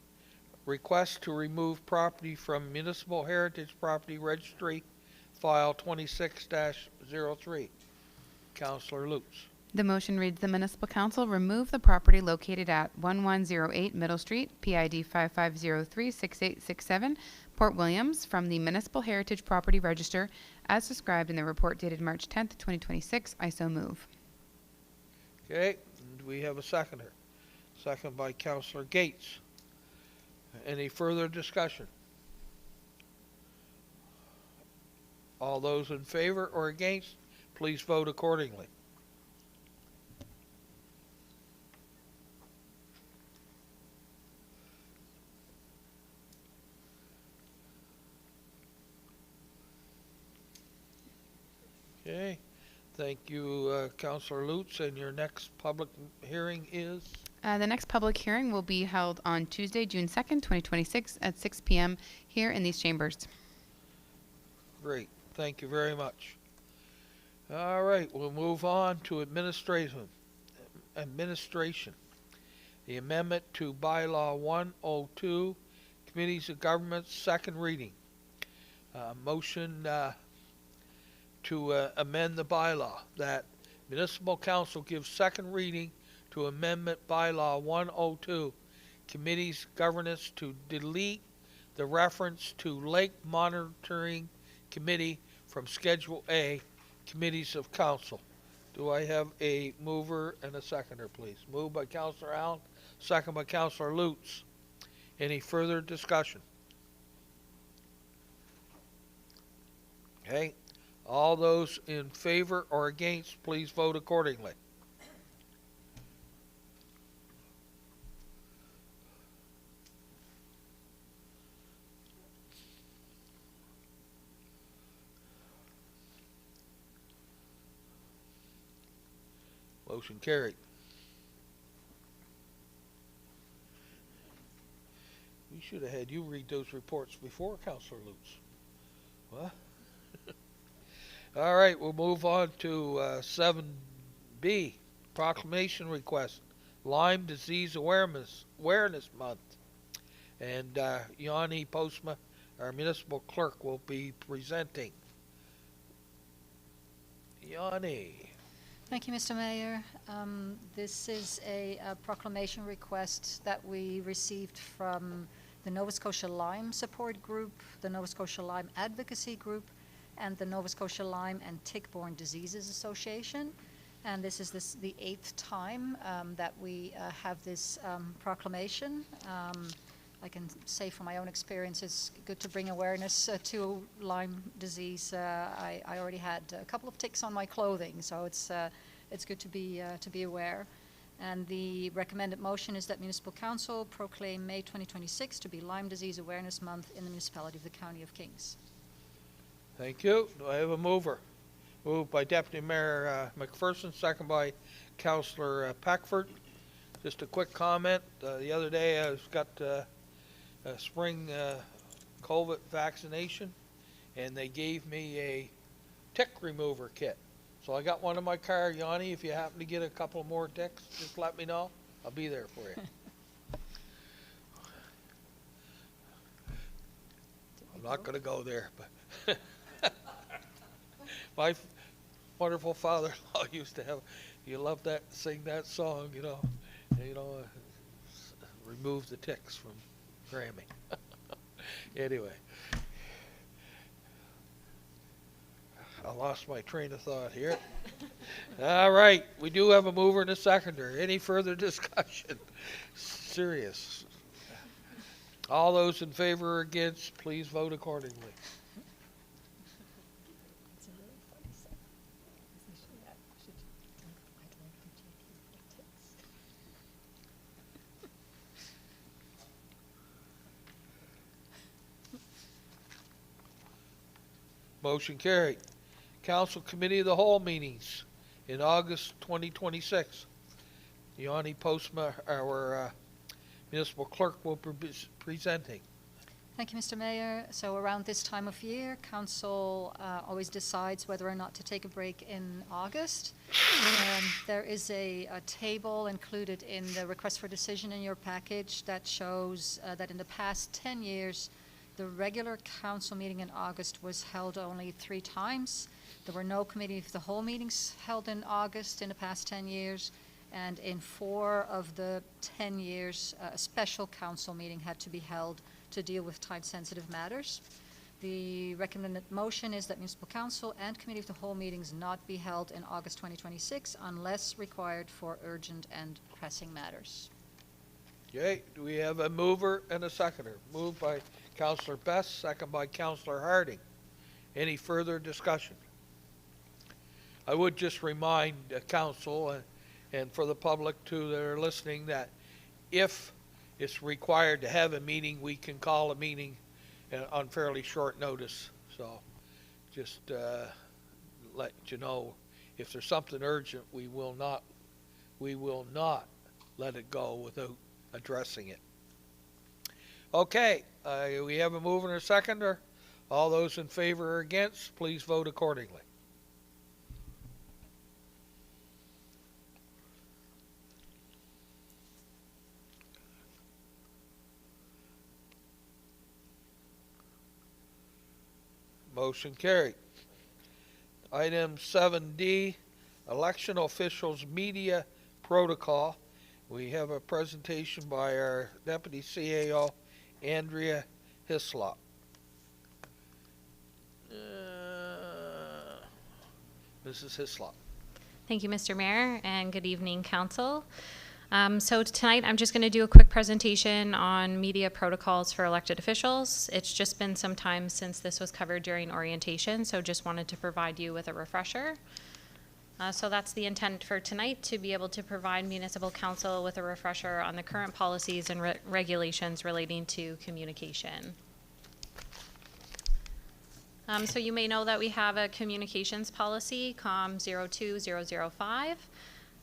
request to remove property from Municipal Heritage Property Registry, file 26-03. Councillor Lutz. The motion reads, the Municipal Council remove the property located at 1108 Middle Street, PID 55036867, Port Williams, from the Municipal Heritage Property Register, as described in the report dated March 10th, 2026. I so move. Okay, and we have a seconder. Second by Councillor Gates. Any further discussion? All those in favor or against, please vote accordingly. Thank you, Councilor Lutz. And your next public hearing is? The next public hearing will be held on Tuesday, June 2nd, 2026 at 6 p.m. here in these chambers. Great. Thank you very much. All right, we'll move on to administration. The amendment to bylaw 102, committees of government, second reading. Motion to amend the bylaw that municipal council gives second reading to amendment bylaw 102, committees governance, to delete the reference to lake monitoring committee from Schedule A, committees of council. Do I have a mover and a seconder, please? Moved by Councilor Allen, second by Councilor Lutz. Any further discussion? Okay. All those in favor or against, please vote accordingly. Motion carried. We should have had you read those reports before, Councilor Lutz. What? All right, we'll move on to 7B, proclamation request, Lyme Disease Awareness Month. And Yanni Postma, our municipal clerk, will be presenting. Yanni. Thank you, Mr. Mayor. This is a proclamation request that we received from the Nova Scotia Lyme Support Group, the Nova Scotia Lyme Advocacy Group, and the Nova Scotia Lyme and Tick-Borne Diseases Association. And this is the 8th time that we have this proclamation. I can say from my own experience, it's good to bring awareness to Lyme disease. I already had a couple of ticks on my clothing, so it's good to be aware. And the recommended motion is that Municipal Council proclaim May 2026 to be Lyme Disease Awareness Month in the municipality of the County of Kings. Thank you. Do I have a mover? Moved by Deputy Mayor McPherson, second by Councillor Peckford. Just a quick comment. The other day I got a spring COVID vaccination, and they gave me a tick remover kit. So I got one in my car. Yanni, if you happen to get a couple more ticks, just let me know. I'll be there for you. I'm not going to go there, but my wonderful father-in-law used to have, you love that, sing that song, remove the ticks from Grammy. Anyway, I lost my train of thought here. All right, we do have a mover and a seconder. Any further discussion? Serious. All those in favor or against, please vote accordingly. Motion carried. Council Committee of the Whole meetings in August 2026. Yanni Postma, our municipal clerk, will be presenting. Thank you, Mr. Mayor. So around this time of year, Council always decides whether or not to take a break in August. There is a table included in the request for decision in your package that shows that in the past 10 years, the regular council meeting in August was held only 3 times. There were no committee of the whole meetings held in August in the past 10 years. And in 4 of the 10 years, a special council meeting had to be held to deal with time-sensitive matters. The recommended motion is that Municipal Council and Committee of the Whole meetings not be held in August 2026 unless required for urgent and pressing matters. Okay, do we have a mover and a seconder? Moved by Councillor Best, second by Councillor Harding. Any further discussion? I would just remind Council and for the public too that are listening that if it's required to have a meeting, we can call a meeting on fairly short notice. So just let you know if there's something urgent, we will not let it go without addressing it. Okay, we have a mover and a seconder. All those in favor or against, please vote accordingly. Motion carried. Item 7D, election officials media protocol. We have a presentation by our Deputy CAO, Andrea Hislop. Mrs. Hislop. Thank you, Mr. Mayor, and good evening, Council. So tonight, I'm just going to do a quick presentation on media protocols for elected officials. It's just been some time since this was covered during orientation, so just wanted to provide you with a refresher. So that's the intent for tonight, to be able to provide Municipal Council with a refresher on the current policies and regulations relating to communication. So you may know that we have a communications policy, COM 02005,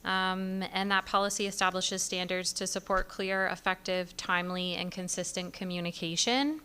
and that policy establishes standards to support clear, effective, timely, and consistent communication.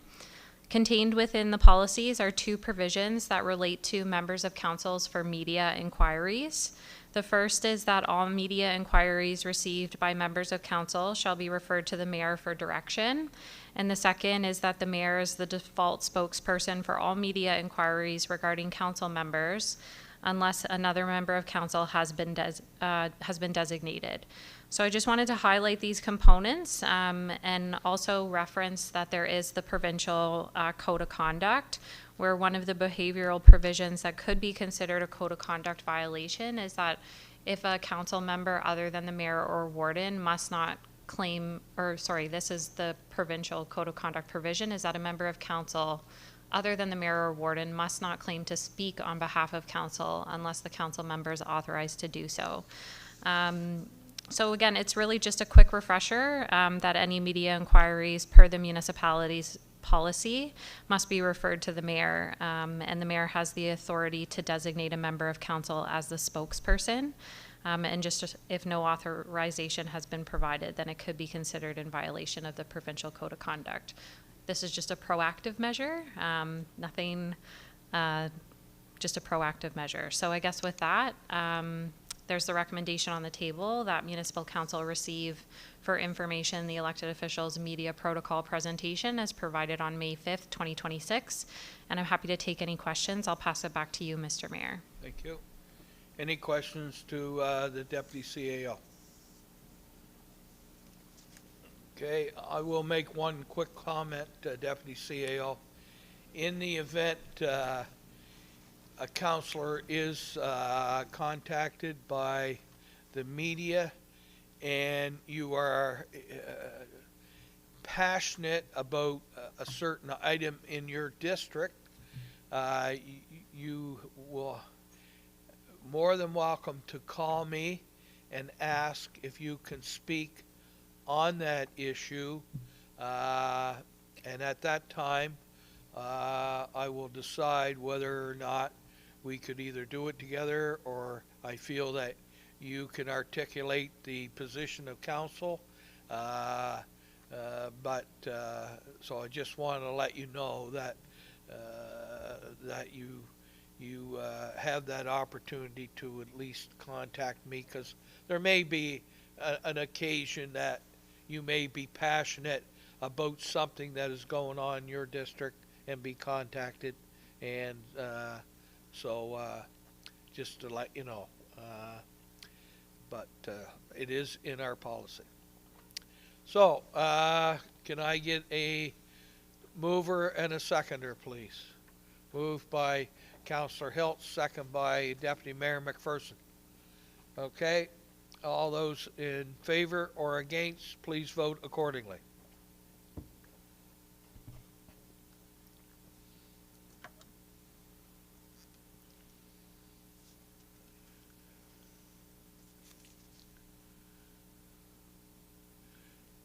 Contained within the policies are two provisions that relate to members of councils for media inquiries. The first is that all media inquiries received by members of council shall be referred to the mayor for direction. And the second is that the mayor is the default spokesperson for all media inquiries regarding council members, unless another member of council has been designated. So I just wanted to highlight these components and also reference that there is the provincial code of conduct, where one of the behavioral provisions that could be considered a code of conduct violation is that if a council member other than the mayor or warden must not claim, or sorry, this is the provincial code of conduct provision, is that a member of council other than the mayor or warden must not claim to speak on behalf of council unless the council member is authorized to do so. So again, it's really just a quick refresher that any media inquiries per the municipality's policy must be referred to the mayor, and the mayor has the authority to designate a member of council as the spokesperson. And just if no authorization has been provided, then it could be considered in violation of the provincial code of conduct. This is just a proactive measure, just a proactive measure. So I guess with that, there's the recommendation on the table that Municipal Council receive for information the elected officials media protocol presentation as provided on May 5th, 2026. And I'm happy to take any questions. I'll pass it back to you, Mr. Mayor. Thank you. Any questions to the Deputy CAO? Okay, I will make one quick comment, Deputy CAO. In the event a councillor is contacted by the media and you are passionate about a certain item in your district, you will more than welcome to call me and ask if you can speak on that issue, and at that time I will decide whether or not we could either do it together, or I feel that you can articulate the position of council. So I just want to let you know that that you have that opportunity to at least contact me, because there may be an occasion that you may be passionate about something that is going on in your district and be contacted, and so just to let you know, but it is in our policy. So can I get a mover and a seconder, please? Moved by Councillor Hilt, second by Deputy Mayor McPherson. Okay, all those in favor or against, please vote accordingly.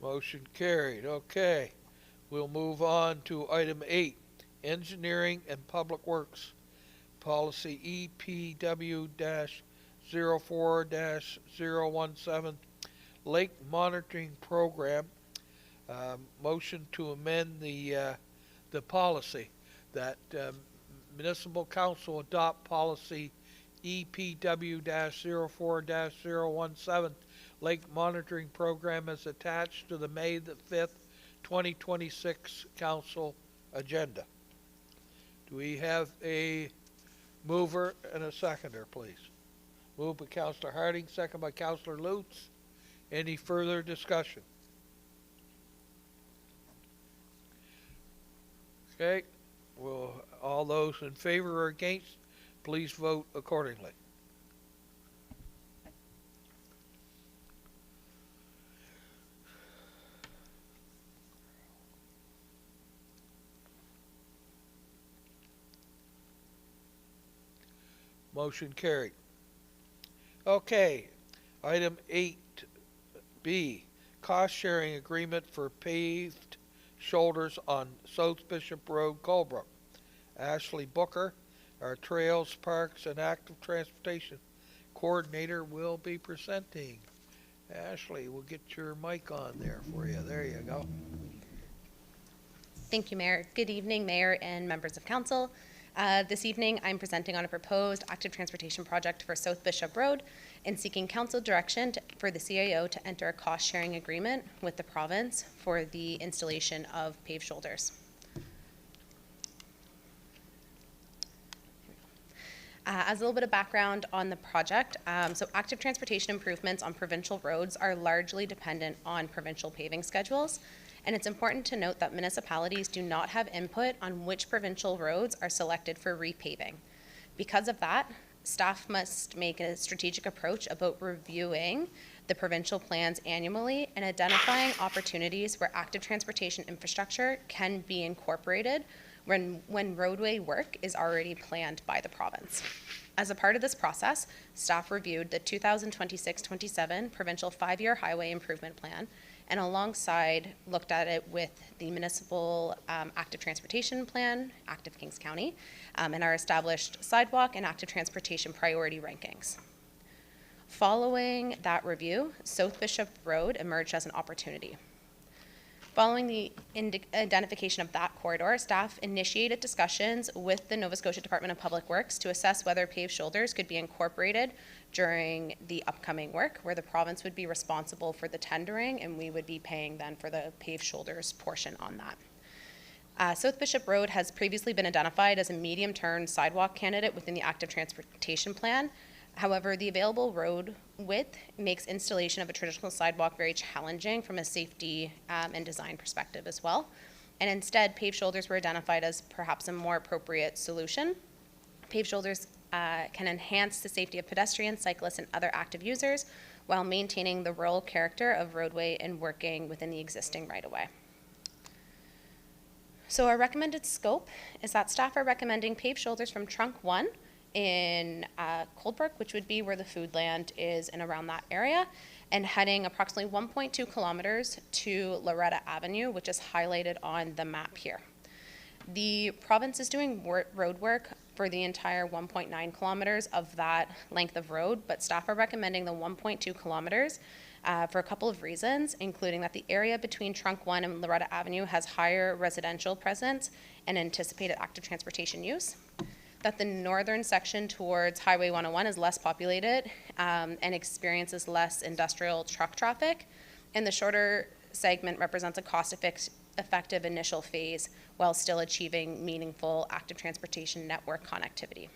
Motion carried. Okay, we'll move on to item 8, Engineering and Public Works Policy EPW-001. 04-017 Lake Monitoring Program. Motion to amend the policy that Municipal Council adopt policy EPW-04-017 Lake Monitoring Program as attached to the May the 5th, 2026 Council agenda. Do we have a mover and a seconder, please? Moved by Councilor Harding, second by Councilor Lutz. Any further discussion? Okay, well, all those in favor or against, please vote accordingly. Motion carried. Okay, item 8B, cost sharing agreement for paved shoulders on South Bishop Road, Coldbrook. Ashley Booker, our Trails, Parks, and Active Transportation Coordinator, will be presenting. Ashley, we'll get your mic on there for you. There you go. Thank you, Mayor. Good evening, Mayor and members of Council. This evening, I'm presenting on a proposed active transportation project for South Bishop Road and seeking Council direction for the CAO to enter a cost-sharing agreement with the province for the installation of paved shoulders. As a little bit of background on the project, so active transportation improvements on provincial roads are largely dependent on provincial paving schedules. And it's important to note that municipalities do not have input on which provincial roads are selected for repaving. Because of that, staff must make a strategic approach about reviewing the provincial plans annually and identifying opportunities where active transportation infrastructure can be incorporated when roadway work is already planned by the province. As a part of this process, staff reviewed the 2026-27 Provincial 5-Year Highway Improvement Plan and alongside looked at it with the Municipal Active Transportation Plan, Active Kings County, and our established sidewalk and active transportation priority rankings. Following that review, South Bishop Road emerged as an opportunity. Following the identification of that corridor, staff initiated discussions with the Nova Scotia Department of Public Works to assess whether paved shoulders could be incorporated during the upcoming work, where the province would be responsible for the tendering and we would be paying then for the paved shoulders portion on that. South Bishop Road has previously been identified as a medium-term sidewalk candidate within the active transportation plan. However, the available road width makes installation of a traditional sidewalk very challenging from a safety and design perspective as well. And instead, paved shoulders were identified as perhaps a more appropriate solution. Paved shoulders can enhance the safety of pedestrians, cyclists, and other active users while maintaining the rural character of roadway and working within the existing right-of-way. So our recommended scope is that staff are recommending paved shoulders from Trunk 1 in Coldbrook, which would be where the food land is and around that area, and heading approximately 1.2 kilometers to Loretta Avenue, which is highlighted on the map here. The province is doing road work for the entire 1.9 kilometers of that length of road, but staff are recommending the 1.2 kilometers for a couple of reasons, including that the area between Trunk 1 and Loretta Avenue has higher residential presence and anticipated active transportation use, that the northern section towards Highway 101 is less populated and experiences less industrial truck traffic, and the shorter segment represents a cost-effective initial phase while still achieving meaningful active transportation network connectivity.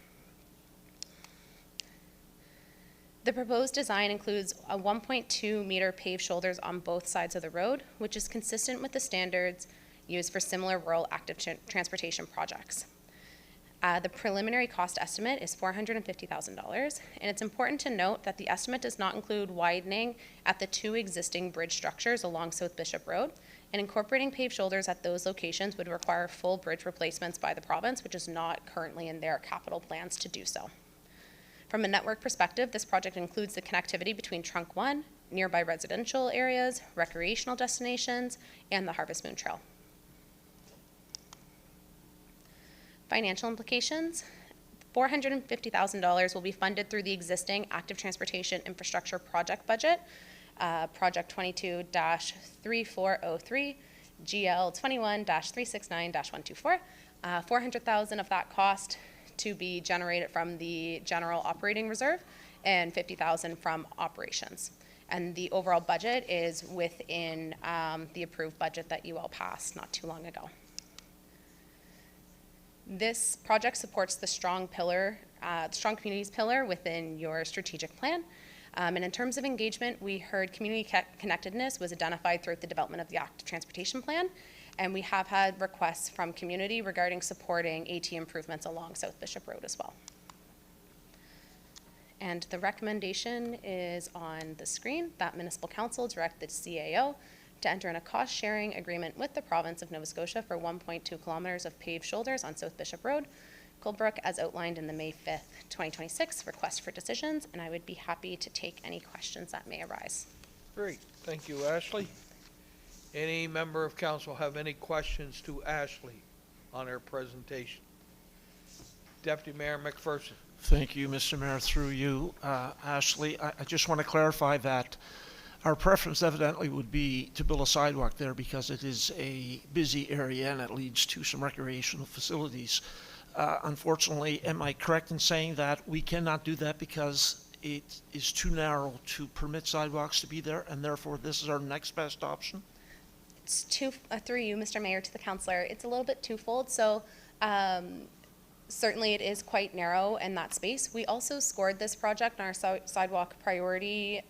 The proposed design includes a 1.2 meter paved shoulders on both sides of the road, which is consistent with the standards used for similar rural active transportation projects. The preliminary cost estimate is $450,000, and it's important to note that the estimate does not include widening at the two existing bridge structures along South Bishop Road, and incorporating paved shoulders at those locations would require full bridge replacements by the province, which is not currently in their capital plans to do so. From a network perspective, this project includes the connectivity between Trunk 1, nearby residential areas, recreational destinations, and the Harvest Moon Trail. Financial implications. $450,000 will be funded through the existing active transportation infrastructure project budget, Project 22-3403, GL 21-369-124. $400,000 of that cost to be generated from the general operating reserve and $50,000 from operations. And the overall budget is within the approved budget that you all passed not too long ago. This project supports the strong communities pillar within your strategic plan. And in terms of engagement, we heard community connectedness was identified throughout the development of the active transportation plan. And we have had requests from community regarding supporting AT improvements along South Bishop Road as well. And the recommendation is on the screen that Municipal Council direct the CAO to enter in a cost-sharing agreement with the province of Nova Scotia for 1.2 kilometers of paved shoulders on South Bishop Road, Coldbrook, as outlined in the May 5th, 2026 request for decisions, and I would be happy to take any questions that may arise. Great, thank you, Ashley. Any member of council have any questions to Ashley on her presentation? Deputy Mayor McPherson. Thank you, Mr. Mayor. Through you, Ashley, I just want to clarify that our preference evidently would be to build a sidewalk there because it is a busy area and it leads to some recreational facilities. Unfortunately, am I correct in saying that we cannot do that because it is too narrow to permit sidewalks to be there, and therefore this is our next best option? It's through you, Mr. Mayor, to the councillor. It's a little bit twofold. So certainly it is quite narrow in that space. We also scored this project on our sidewalk priority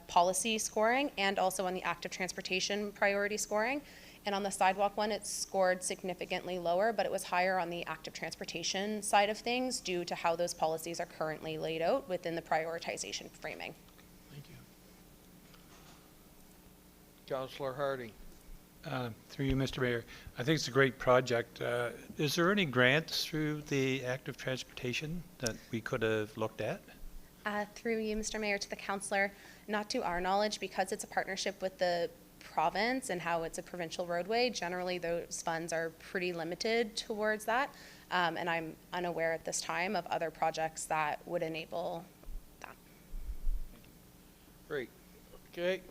policy scoring and also on the active transportation priority scoring. And on the sidewalk one, it's scored significantly lower, but it was higher on the active transportation side of things due to how those policies are currently laid out within the prioritization framing. Thank you. Councillor Harding. Through you, Mr. Mayor, I think it's a great project. Is there any grants through the active transportation that we could have looked at? Through you, Mr. Mayor, to the councillor, not to our knowledge, because it's a partnership with the province and how it's a provincial roadway, generally those funds are pretty limited towards that. And I'm unaware at this time of other projects that would enable that. Great. Okay.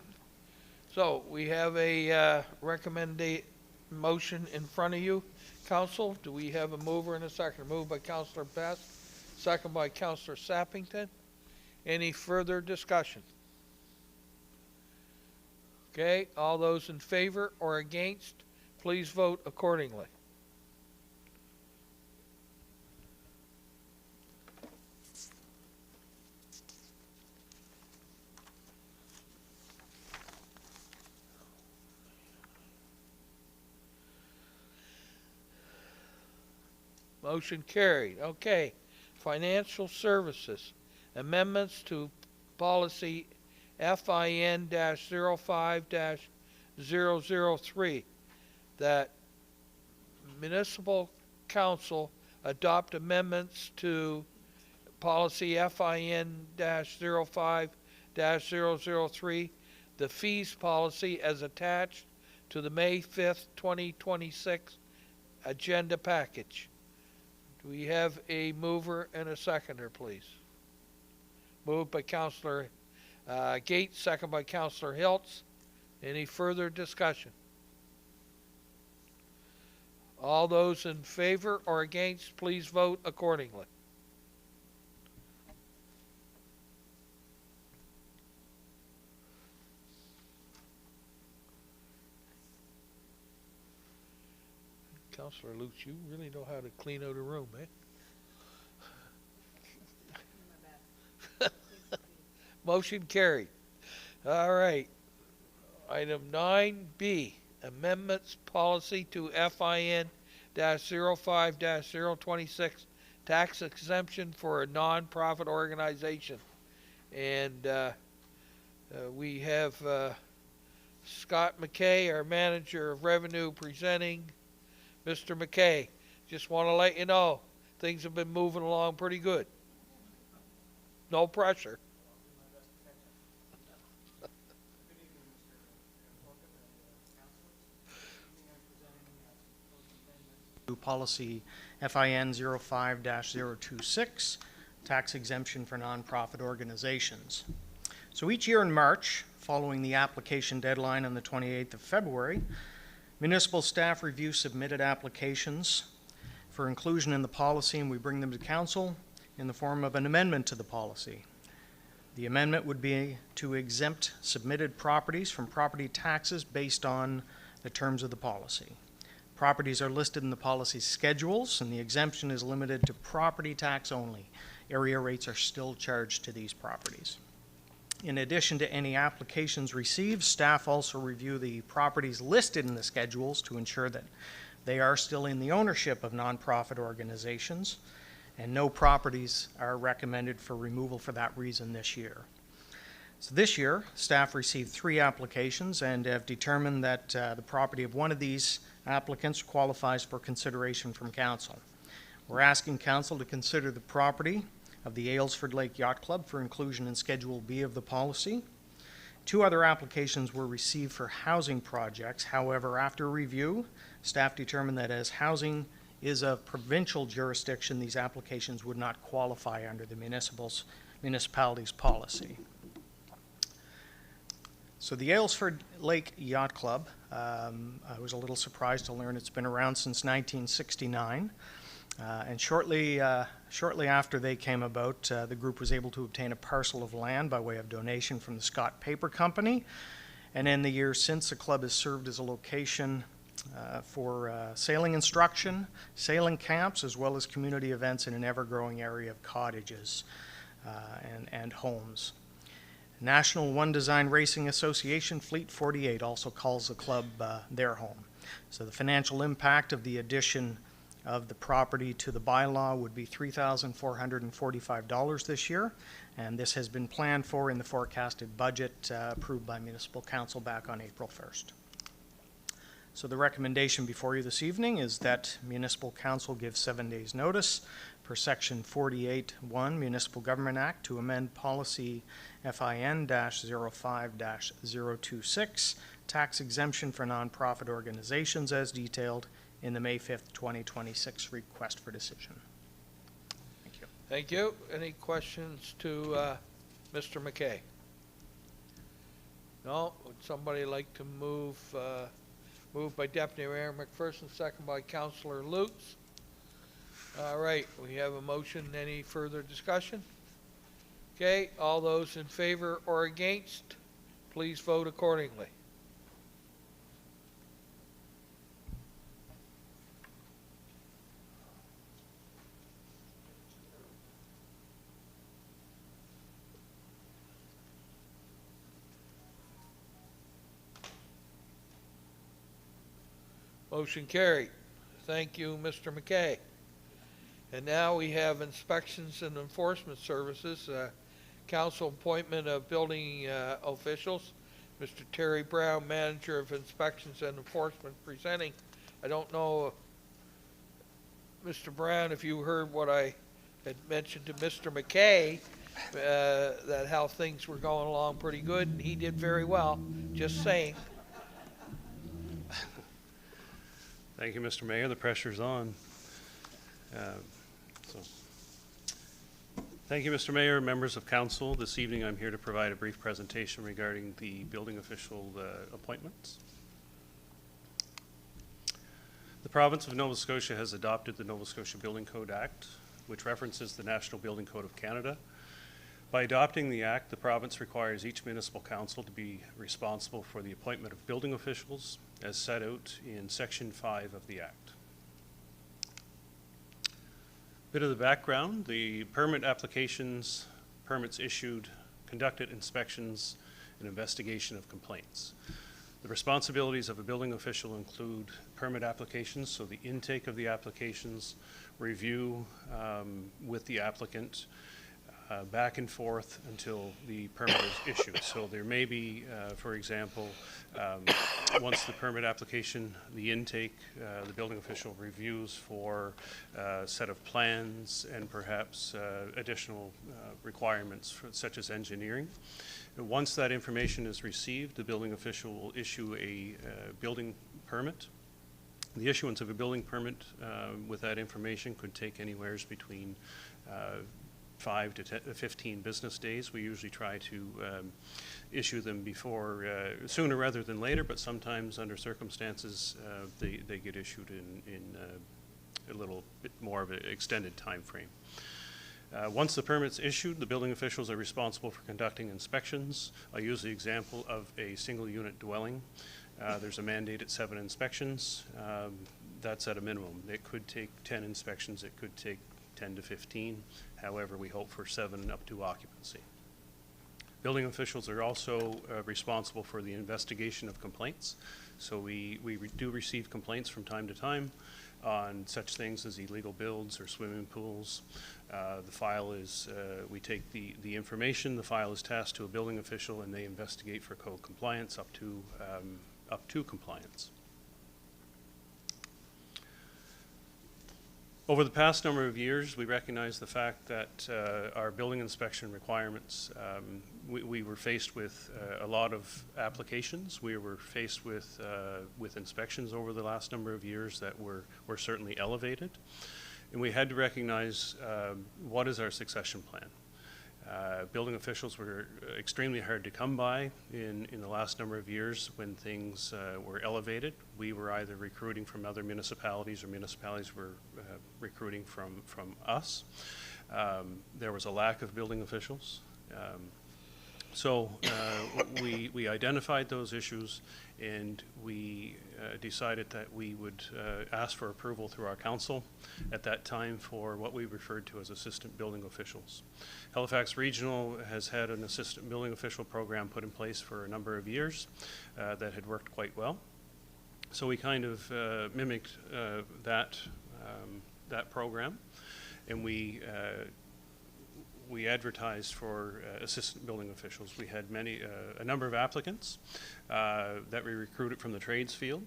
So we have a motion in front of you, Council. Do we have a mover and a second? Moved by Councillor Best, second by Councillor Sappington. Any further discussion? Okay, all those in favor or against, please vote accordingly. Motion carried. Okay. Financial services. Amendments to policy FIN-05-003 that Municipal Council adopt amendments to policy FIN-05-003, the fees policy as attached to the May 5th, 2026 agenda package. Do we have a mover and a seconder, please? Moved by Councillor Gates, second by Councillor Hiltz. Any further discussion? All those in favor or against, please vote accordingly. Councillor Lutz, you really know how to clean out a room, eh? Motion carried. All right. Item 9B, amendments policy to FIN-05-026, tax exemption for a non-profit organization. And we have Scott McKay, our manager of revenue, presenting. Mr. McKay, just want to let you know, things have been moving along pretty good. No pressure. policy FIN 05-026, tax exemption for nonprofit organizations. So each year in March, following the application deadline on the 28th of February, municipal staff review submitted applications for inclusion in the policy, and we bring them to council in the form of an amendment to the policy. The amendment would be to exempt submitted properties from property taxes based on the terms of the policy. Properties are listed in the policy schedules, and the exemption is limited to property tax only. Area rates are still charged to these properties. In addition to any applications received, staff also review the properties listed in the schedules to ensure that they are still in the ownership of nonprofit organizations, and no properties are recommended for removal for that reason this year. So this year, staff received 3 applications and have determined that the property of one of these applicants qualifies for consideration from council. We're asking council to consider the property of the Aylesford Lake Yacht Club for inclusion in Schedule B of the policy. 2 other applications were received for housing projects. However, after review, staff determined that as housing is a provincial jurisdiction, these applications would not qualify under the municipality's policy. So the Aylesford Lake Yacht Club, I was a little surprised to learn it's been around since 1969. And shortly after they came about, the group was able to obtain a parcel of land by way of donation from the Scott Paper Company. And in the years since, the club has served as a location for sailing instruction, sailing camps, as well as community events in an ever-growing area of cottages and homes. National One Design Racing Association Fleet 48 also calls the club their home. So the financial impact of the addition of the property to the bylaw would be $3,445 this year, and this has been planned for in the forecasted budget approved by Municipal Council back on April 1st. So the recommendation before you this evening is that Municipal Council give 7 days notice per Section 48(1) Municipal Government Act to amend Policy FIN-05-026, tax exemption for nonprofit organizations as detailed in the May 5th, 2026 request for decision. Thank you. Thank you. Any questions to Mr. McKay? No? Would somebody like to move? Moved by Deputy Mayor McPherson, second by Councillor Lutz. All right, we have a motion. Any further discussion? Okay, all those in favor or against, please vote accordingly. Motion carried. Thank you, Mr. McKay. And now we have inspections and enforcement services. Council appointment of building officials. Mr. Terry Brown, Manager of Inspections and Enforcement, presenting. I don't know, Mr. Brown, if you heard what I had mentioned to Mr. McKay, that how things were going along pretty good, and he did very well. Just saying. Thank you, Mr. Mayor. The pressure's on. Thank you, Mr. Mayor, members of council. This evening I'm here to provide a brief presentation regarding the building official appointments. The province of Nova Scotia has adopted the Nova Scotia Building Code Act, which references the National Building Code of Canada. By adopting the Act, the province requires each municipal council to be responsible for the appointment of building officials as set out in Section 5 of the Act. Bit of the background: the permit applications, permits issued, conducted inspections, and investigation of complaints. The responsibilities of a building official include permit applications, so the intake of the applications, review with the applicant, back and forth until the permit is issued. So there may be, for example, once the permit application, the intake, the building official reviews for a set of plans and perhaps additional requirements such as engineering. Once that information is received, the building official will issue a building permit. The issuance of a building permit with that information could take anywhere between 5 to 15 business days. We usually try to issue them before, sooner rather than later, but sometimes under circumstances they get issued in a little bit more of an extended time frame. Once the permit's issued, the building officials are responsible for conducting inspections. I'll use the example of a single unit dwelling. There's a mandated 7 inspections. That's at a minimum. It could take 10 inspections. It could take 10 to 15. However, we hope for 7 up to occupancy. Building officials are also responsible for the investigation of complaints. So we do receive complaints from time to time on such things as illegal builds or swimming pools. The file is, we take the information, the file is tasked to a building official, and they investigate for code compliance up to compliance. Over the past number of years, we recognize the fact that our building inspection requirements, we were faced with a lot of applications. We were faced with inspections over the last number of years that were certainly elevated. And we had to recognize what is our succession plan. Building officials were extremely hard to come by in the last number of years when things were elevated. We were either recruiting from other municipalities or municipalities were recruiting from us. There was a lack of building officials. So we identified those issues, and we decided that we would ask for approval through our council at that time for what we referred to as assistant building officials. Halifax Regional has had an assistant building official program put in place for a number of years that had worked quite well. So we kind of mimicked that program, and we advertised for assistant building officials. We had a number of applicants that we recruited from the trades field.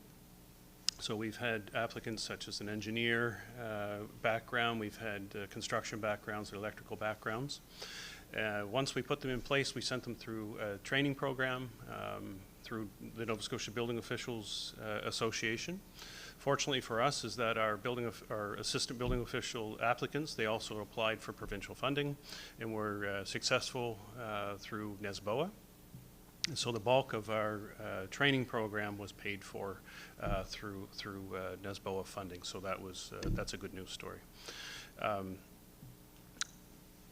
So we've had applicants such as an engineer background, we've had construction backgrounds, electrical backgrounds. Once we put them in place, we sent them through a training program through the Nova Scotia Building Officials Association. Fortunately for us is that our assistant building official applicants, they also applied for provincial funding and were successful through NSBOA. And so the bulk of our training program was paid for through NSBOA funding. So that's a good news story.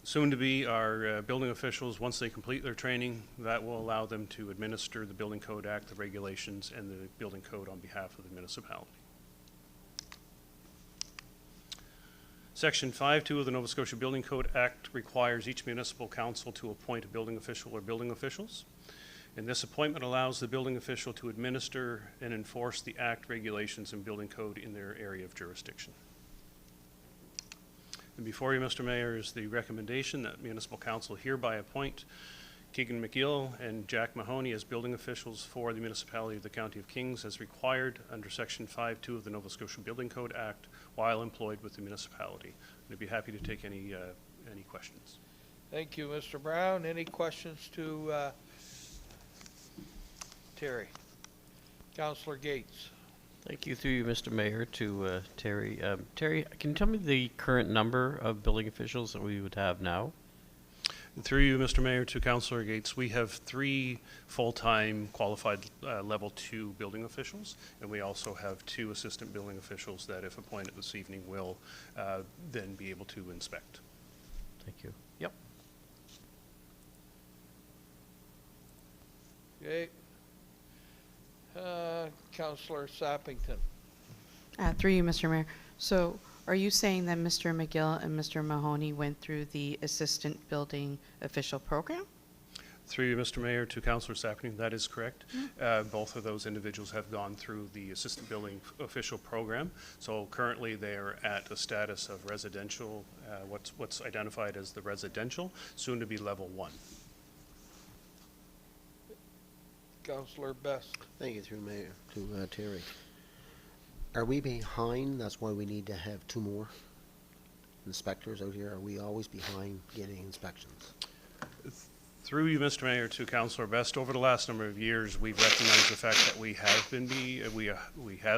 Soon to be, our building officials, once they complete their training, that will allow them to administer the Building Code Act, the regulations, and the building code on behalf of the municipality. Section 5.2 of the Nova Scotia Building Code Act requires each municipal council to appoint a building official or building officials. And this appointment allows the building official to administer and enforce the Act, regulations, and building code in their area of jurisdiction. And before you, Mr. Mayor, is the recommendation that Municipal Council hereby appoint Keegan McGill and Jack Mahoney as building officials for the municipality of the County of Kings as required under Section 5.2 of the Nova Scotia Building Code Act while employed with the municipality. I'd be happy to take any questions. Thank you, Mr. Brown. Any questions to Terry? Councillor Gates. Thank you, through you, Mr. Mayor, to Terry. Terry, can you tell me the current number of building officials that we would have now? Through you, Mr. Mayor, to Councillor Gates, we have 3 full-time qualified level 2 building officials, and we also have 2 assistant building officials that, if appointed this evening, will then be able to inspect. Thank you. Yep. Okay. Councillor Sappington. Through you, Mr. Mayor. So are you saying that Mr. McGill and Mr. Mahoney went through the assistant building official program? Through you, Mr. Mayor, to Councillor Sappington, that is correct. Both of those individuals have gone through the assistant building official program. So currently they are at a status of residential, what's identified as the residential, soon to be level 1. Councillor Best. Thank you, through Mayor, to Terry. Are we behind? That's why we need to have 2 more inspectors out here. Are we always behind getting inspections? Through you, Mr. Mayor, to Councillor Best, over the last number of years, we've recognized the fact that we have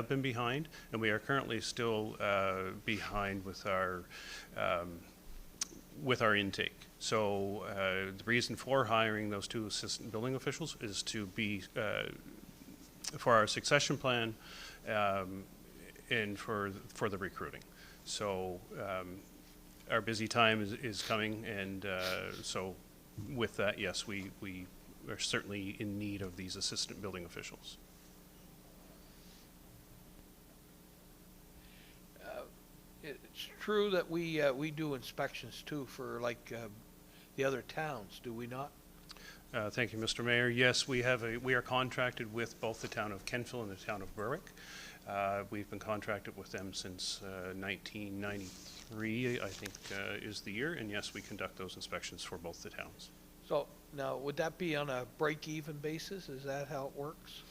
been behind, and we are currently still behind with our intake. So the reason for hiring those 2 assistant building officials is to be for our succession plan and for the recruiting. So our busy time is coming, and so with that, yes, we are certainly in need of these assistant building officials. It's true that we do inspections too for like the other towns, do we not? Thank you, Mr. Mayor. Yes, we are contracted with both the town of Kentville and the town of Berwick. We've been contracted with them since 1993, I think, is the year, and yes, we conduct those inspections for both the towns. So now, would that be on a break-even basis? Is that how it works?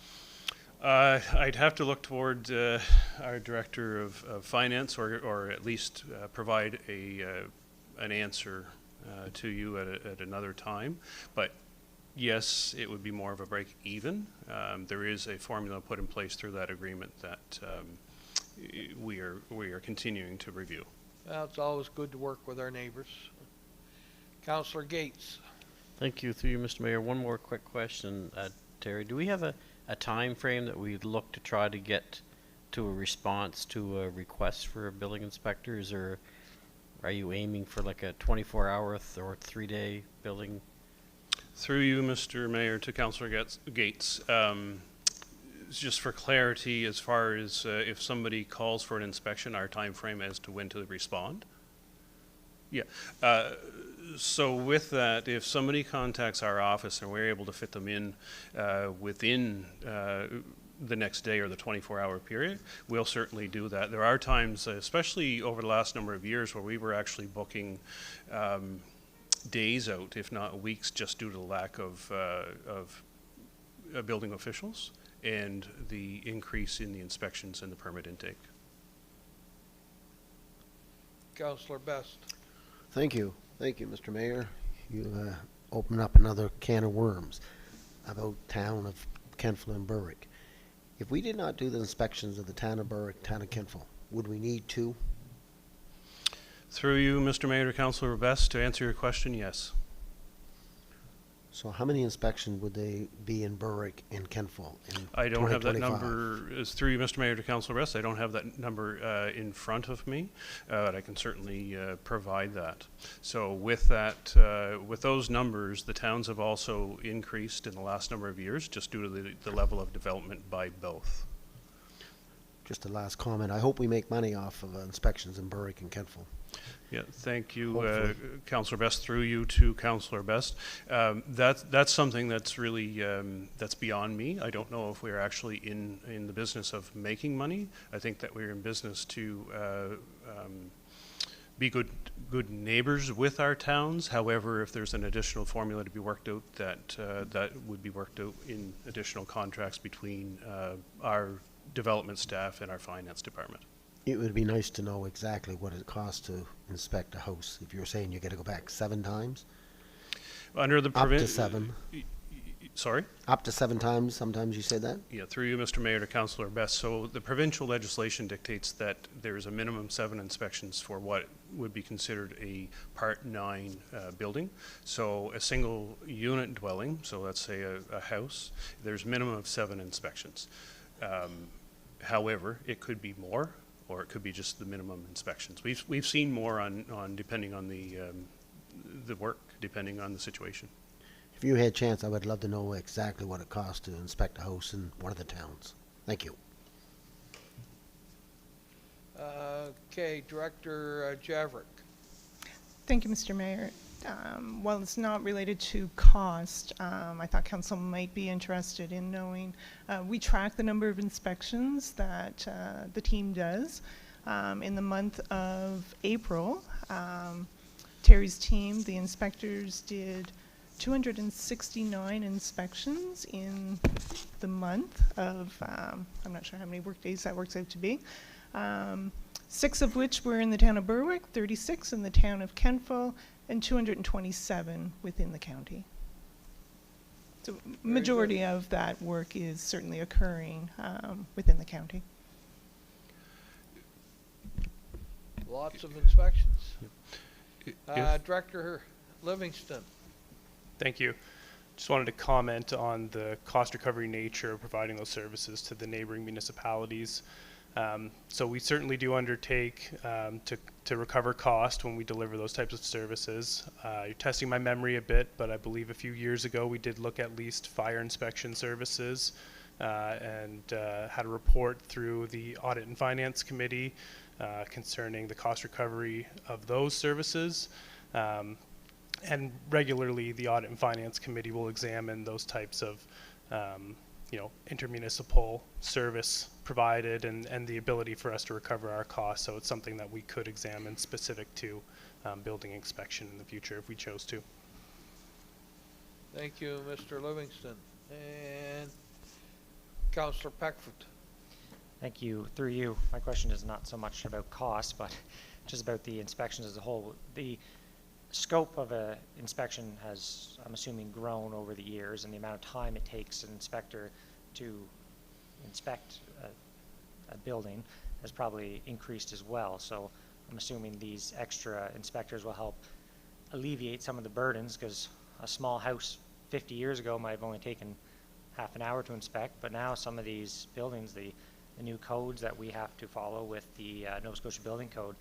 I'd have to look toward our Director of Finance, or at least provide an answer to you at another time. But yes, it would be more of a break even. There is a formula put in place through that agreement that we are continuing to review. Well, it's always good to work with our neighbors. Councillor Gates. Thank you. Through you, Mr. Mayor. One more quick question, Terry. Do we have a time frame that we look to try to get to a response to a request for a building inspector? Are you aiming for like a 24-hour or 3-day building? Through you, Mr. Mayor, to Councillor Gates, just for clarity, as far as if somebody calls for an inspection, our time frame as to when to respond? Yeah. So with that, if somebody contacts our office and we're able to fit them in within the next day or the 24-hour period, we'll certainly do that. There are times, especially over the last number of years, where we were actually booking days out, if not weeks, just due to the lack of building officials and the increase in the inspections and the permit intake. Councillor Best. Thank you. Thank you, Mr. Mayor. You open up another can of worms about town of Kentville and Berwick. If we did not do the inspections of the town of Berwick, town of Kentville, would we need 2? Through you, Mr. Mayor, to Councillor Best, to answer your question, yes. So how many inspections would they be in Berwick and Kentville in I don't have that 2025? number. As through you, Mr. Mayor, to Councillor Best, I don't have that number in front of me, but I can certainly provide that. So with that, with those numbers, the towns have also increased in the last number of years, just due to the level of development by both. Just a last comment. I hope we make money off of inspections in Berwick and Kentville. Yeah, thank you, Hopefully. Councillor Best. Through you to Councillor Best. That's something that's really that's beyond me. I don't know if we're actually in the business of making money. I think that we're in business to be good neighbors with our towns. However, if there's an additional formula to be worked out, that would be worked out in additional contracts between our development staff and our finance department. It would be nice to know exactly what it costs to inspect a house. If you're saying you got to go back 7 times? Under the Up to 7. Sorry? Up to 7 times, sometimes you say that? Yeah, through you, Mr. Mayor, to Councillor Best. So the provincial legislation dictates that there's a minimum 7 inspections for what would be considered a Part 9 building. So a single unit dwelling, so let's say a house, there's a minimum of 7 inspections. However, it could be more, or it could be just the minimum inspections. We've seen more on depending on the work, depending on the situation. If you had a chance, I would love to know exactly what it costs to inspect a house in one of the towns. Thank you. Okay, Director Javrik. Thank you, Mr. Mayor. While it's not related to cost, I thought council might be interested in knowing, we track the number of inspections that the team does. In the month of April, Terry's team, the inspectors, did 269 inspections in the month of, I'm not sure how many work days that works out to be. 6 of which were in the town of Berwick, 36 in the town of Kentville, and 227 within the county. So majority of that work is certainly occurring within the county. Lots of inspections. If- Director Livingston. Thank you. Just wanted to comment on the cost recovery nature of providing those services to the neighboring municipalities. So we certainly do undertake to recover cost when we deliver those types of services. You're testing my memory a bit, but I believe a few years ago we did look at least fire inspection services and had a report through the Audit and Finance Committee concerning the cost recovery of those services. And regularly, the Audit and Finance Committee will examine those types of, intermunicipal service provided and the ability for us to recover our costs. So it's something that we could examine specific to building inspection in the future if we chose to. Thank you, Mr. Livingston. And Councillor Peckford. Thank you. Through you, my question is not so much about cost, but just about the inspections as a whole. The scope of an inspection has, I'm assuming, grown over the years, and the amount of time it takes an inspector to inspect a building has probably increased as well. So I'm assuming these extra inspectors will help alleviate some of the burdens, because a small house 50 years ago might have only taken half an hour to inspect, but now some of these buildings, the new codes that we have to follow with the Nova Scotia Building Code,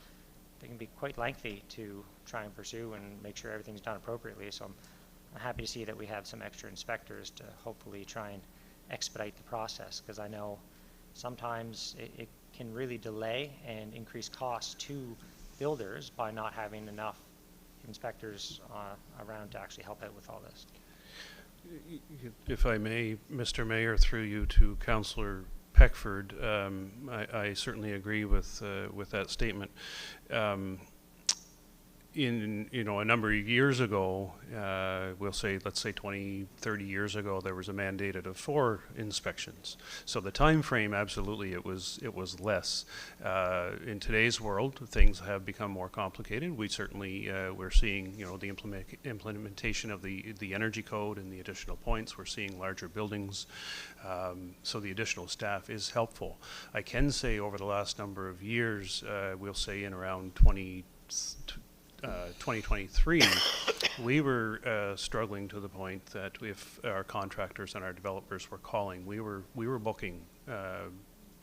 they can be quite lengthy to try and pursue and make sure everything's done appropriately. So I'm happy to see that we have some extra inspectors to hopefully try and expedite the process, because I know sometimes it can really delay and increase costs to builders by not having enough inspectors around to actually help out with all this. If I may, Mr. Mayor, through you to Councillor Peckford, I certainly agree with that statement. In a number of years ago, let's say 20, 30 years ago, there was a mandated of 4 inspections. So the time frame, absolutely, it was less. In today's world, things have become more complicated. We certainly we're seeing the implementation of the energy code and the additional points. We're seeing larger buildings, so the additional staff is helpful. I can say over the last number of years, we'll say in around 2023, we were struggling to the point that if our contractors and our developers were calling, we were booking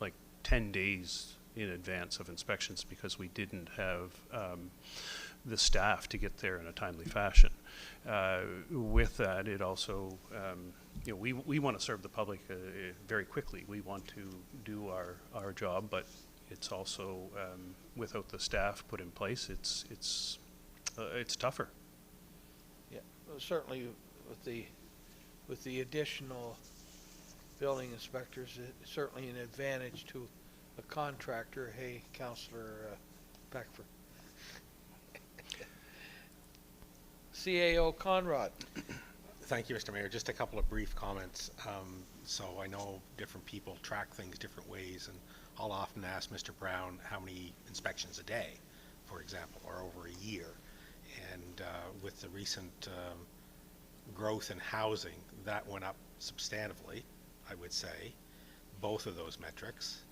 like 10 days in advance of inspections because we didn't have the staff to get there in a timely fashion. With that, it also, we want to serve the public very quickly. We want to do our job, but it's also without the staff put in place, it's tougher. Yeah, well, certainly with the additional building inspectors, it's certainly an advantage to a contractor. Hey, Councillor Peckford. CAO Conrad. Thank you, Mr. Mayor. Just a couple of brief comments. So I know different people track things different ways, and I'll often ask Mr. Brown how many inspections a day, for example, or over a year. And with the recent growth in housing, that went up substantively, I would say, both of those metrics.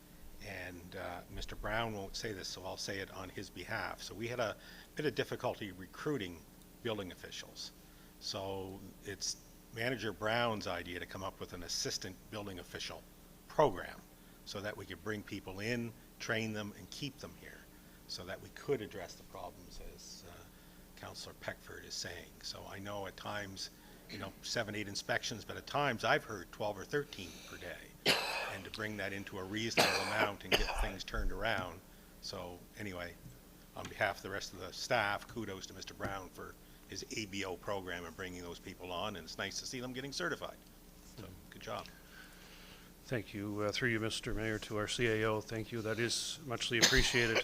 And Mr. Brown won't say this, so I'll say it on his behalf. So we had a bit of difficulty recruiting building officials. So it's Manager Brown's idea to come up with an assistant building official program so that we could bring people in, train them, and keep them here so that we could address the problems as Councillor Peckford is saying. So I know at times, 7, 8 inspections, but at times I've heard 12 or 13 per day. And to bring that into a reasonable amount and get things turned around. So anyway, on behalf of the rest of the staff, kudos to Mr. Brown for his ABO program and bringing those people on, and it's nice to see them getting certified. So good job. Thank you. Through you, Mr. Mayor, to our CAO, thank you. That is muchly appreciated.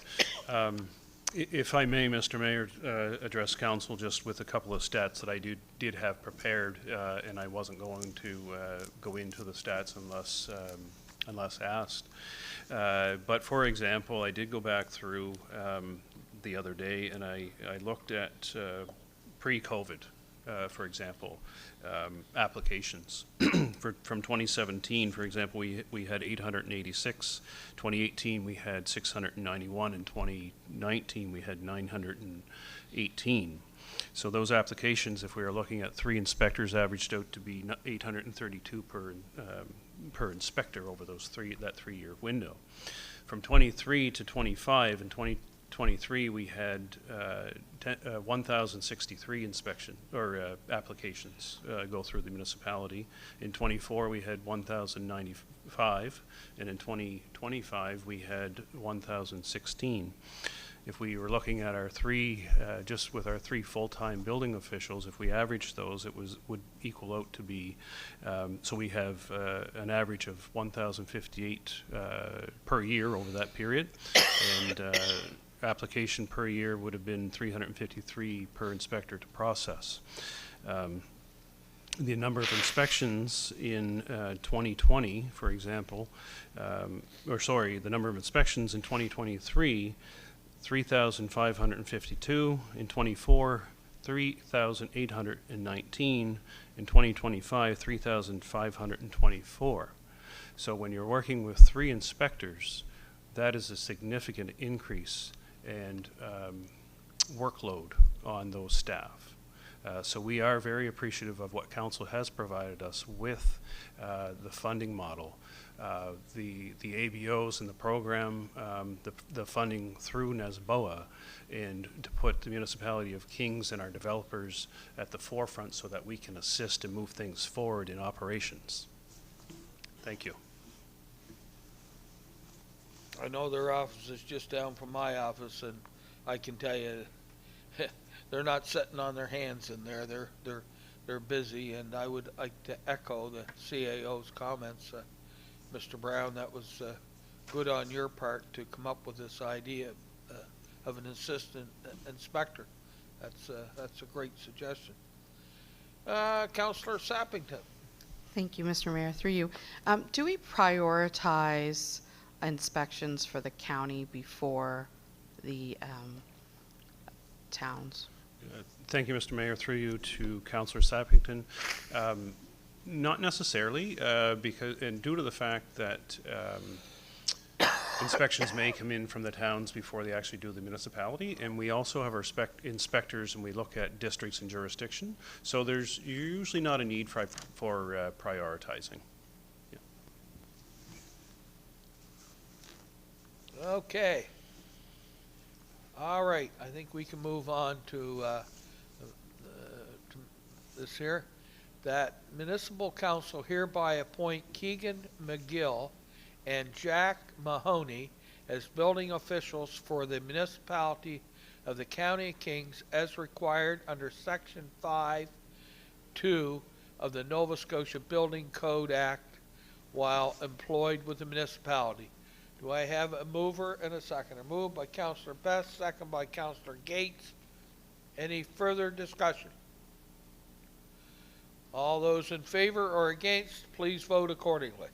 If I may, Mr. Mayor, address council just with a couple of stats that I did have prepared, and I wasn't going to go into the stats unless asked. But for example, I did go back through the other day, and I looked at pre-COVID for example, applications. From 2017, for example, we had 886. 2018, we had 691. In 2019, we had 918. So those applications, if we are looking at 3 inspectors, averaged out to be 832 per inspector over that 3-year window. From 23 to 25, in 2023 we had 1,063 applications go through the municipality. In 24 we had 1,095, and in 2025 we had 1,016. If we were looking at our just with our 3 full-time building officials, if we averaged those, it would equal out to be, so we have an average of 1,058 per year over that period, and application per year would have been 353 per inspector to process. The number of inspections in 2020, for example, the number of inspections in 2023, 3,552, in 24, 3,819, in 2025, 3,524. So when you're working with 3 inspectors, that is a significant increase and workload on those staff. So we are very appreciative of what Council has provided us with the funding model. The ABOs and the program, the funding through NASBOA, and to put the municipality of Kings and our developers at the forefront so that we can assist and move things forward in operations. Thank you. I know their office is just down from my office, and I can tell you they're not sitting on their hands in there. They're busy, and I would like to echo the CAO's comments. Mr. Brown, that was good on your part to come up with this idea of an assistant inspector. That's a great suggestion. Councillor Sappington. Thank you, Mr. Mayor. Through you. Do we prioritize inspections for the county before the towns? Thank you, Mr. Mayor. Through you to Councillor Sappington. Not necessarily, and due to the fact that inspections may come in from the towns before they actually do the municipality, and we also have our inspectors, and we look at districts and jurisdiction. So there's usually not a need for prioritizing. Yeah. Okay. All right. I think we can move on to this here. That Municipal Council hereby appoint Keegan McGill and Jack Mahoney as building officials for the municipality of the County of Kings as required under Section 5(2) of the Nova Scotia Building Code Act while employed with the municipality. Do I have a mover and a seconder? Moved by Councillor Best, second by Councillor Gates. Any further discussion? All those in favor or against, please vote accordingly.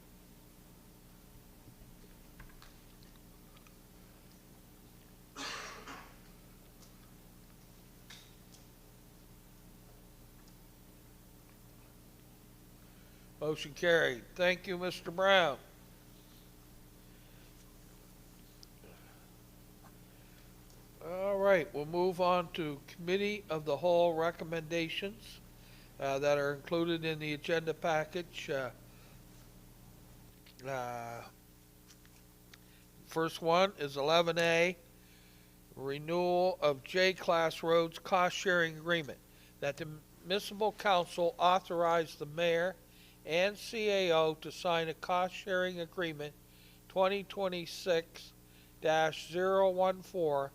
Motion carried. Thank you, Mr. Brown. All right, we'll move on to Committee of the Whole recommendations that are included in the agenda package. First one is 11A, renewal of J-Class Roads cost-sharing agreement. That the Municipal Council authorize the mayor and CAO to sign a cost-sharing agreement 2026-014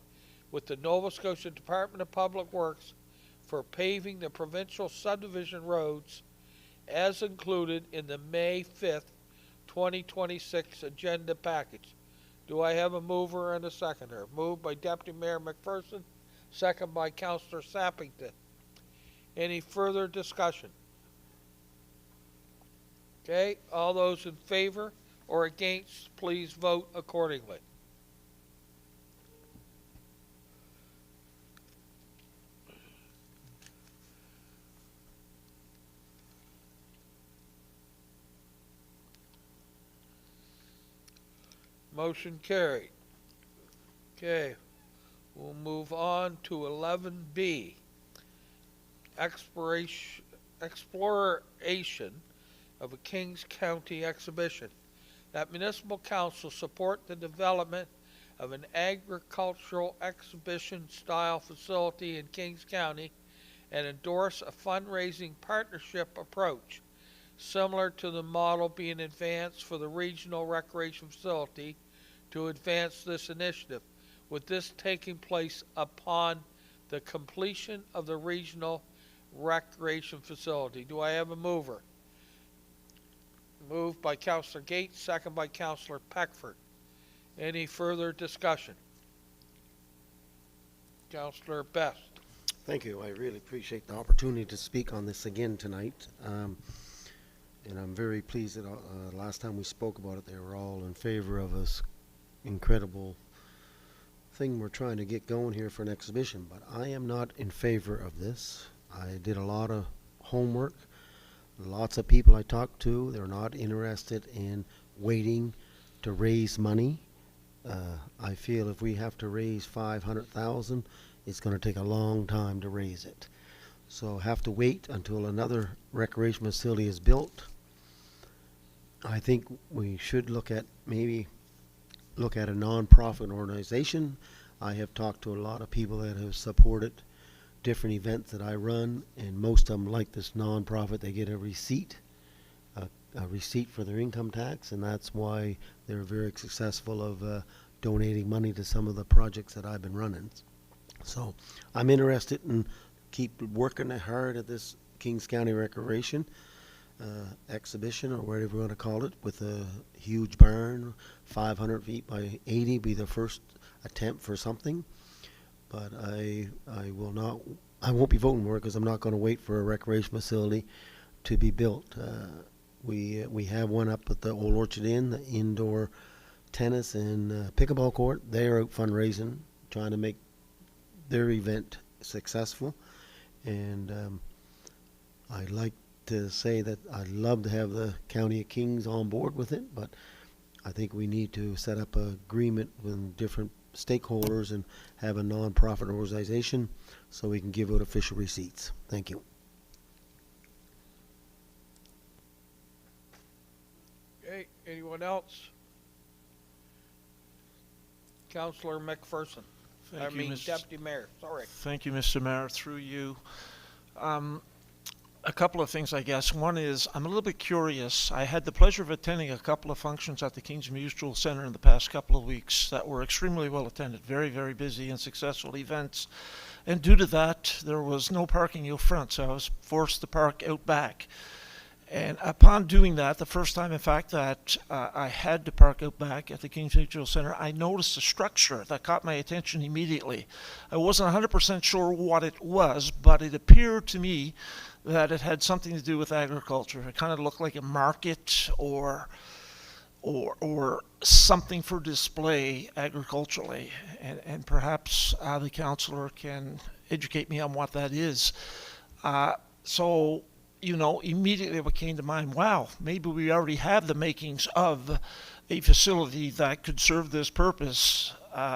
with the Nova Scotia Department of Public Works for paving the provincial subdivision roads as included in the May 5th, 2026 agenda package. Do I have a mover and a seconder? Moved by Deputy Mayor McPherson, second by Councillor Sappington. Any further discussion? Okay, all those in favor or against, please vote accordingly. Motion carried. Okay, we'll move on to 11B. Exploration of a Kings County exhibition. That municipal council support the development of an agricultural exhibition style facility in Kings County and endorse a fundraising partnership approach similar to the model being advanced for the regional recreation facility to advance this initiative, with this taking place upon the completion of the regional recreation facility. Do I have a mover? Moved by Councilor Gates, second by Councilor Peckford. Any further discussion? Councilor Best. Thank you. I really appreciate the opportunity to speak on this again tonight. And I'm very pleased that last time we spoke about it, they were all in favor of this incredible thing we're trying to get going here for an exhibition. But I am not in favor of this. I did a lot of homework. Lots of people I talked to, they're not interested in waiting to raise money. I feel if we have to raise $500,000, it's going to take a long time to raise it. So have to wait until another recreation facility is built. I think we should maybe look at a non-profit organization. I have talked to a lot of people that have supported different events that I run, and most of them like this non-profit. They get a receipt for their income tax, and that's why they're very successful of donating money to some of the projects that I've been running. So I'm interested in keep working hard at this Kings County Recreation exhibition, or whatever you want to call it, with a huge barn, 500 feet by 80, be the first attempt for something. But I won't be voting for it because I'm not going to wait for a recreation facility to be built. We have one up at the Old Orchard Inn, the indoor tennis and pickleball court. They're out fundraising, trying to make their event successful. And I'd like to say that I'd love to have the County of Kings on board with it, but I think we need to set up an agreement with different stakeholders and have a non-profit organization so we can give out official receipts. Thank you. Okay, anyone else? Councilor McPherson. Deputy Mayor, sorry. Thank you, Mr. Mayor. Through you. A couple of things, I guess. One is, I'm a little bit curious. I had the pleasure of attending a couple of functions at the Kings Mutual Center in the past couple of weeks that were extremely well attended, very, very busy and successful events. And due to that, there was no parking out front, so I was forced to park out back. And upon doing that, the first time, in fact, that I had to park out back at the Kings Mutual Center, I noticed a structure that caught my attention immediately. I wasn't 100% sure what it was, but it appeared to me that it had something to do with agriculture. It kind of looked like a market or something for display agriculturally. And perhaps the councillor can educate me on what that is. So, you know, immediately what came to mind, wow, maybe we already have the makings of a facility that could serve this purpose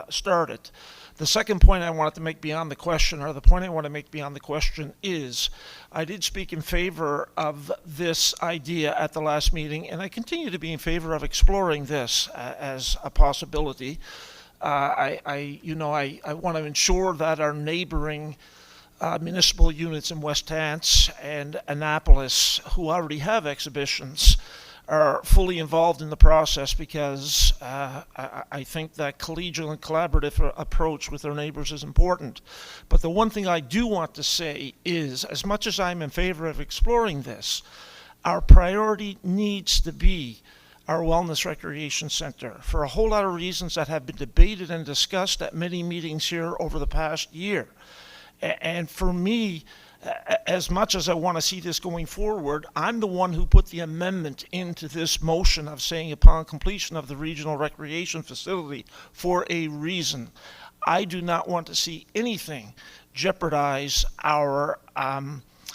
started. The second point I wanted to make beyond the question, or the point I want to make beyond the question, is I did speak in favor of this idea at the last meeting, and I continue to be in favor of exploring this as a possibility. I want to ensure that our neighboring municipal units in West Hants and Annapolis, who already have exhibitions, are fully involved in the process, because I think that collegial and collaborative approach with their neighbors is important. But the one thing I do want to say is, as much as I'm in favor of exploring this, our priority needs to be our Wellness Recreation Center for a whole lot of reasons that have been debated and discussed at many meetings here over the past year. And for me, as much as I want to see this going forward, I'm the one who put the amendment into this motion of saying upon completion of the regional recreation facility for a reason. I do not want to see anything jeopardize our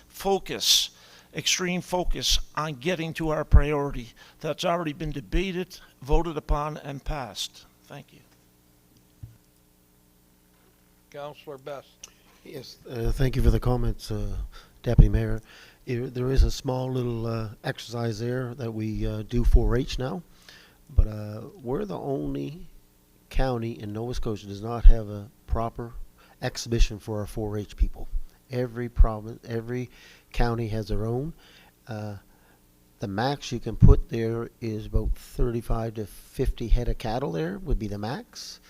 focus extreme focus on getting to our priority that's already been debated, voted upon, and passed. Thank you. Councillor Best. Yes, thank you for the comments, Deputy Mayor. There is a small little exercise there that we do 4-H now, but we're the only county in Nova Scotia does not have a proper exhibition for our 4-H people. Every province, every county has their own. The max you can put there is about 35 to 50 head of cattle there would be the max.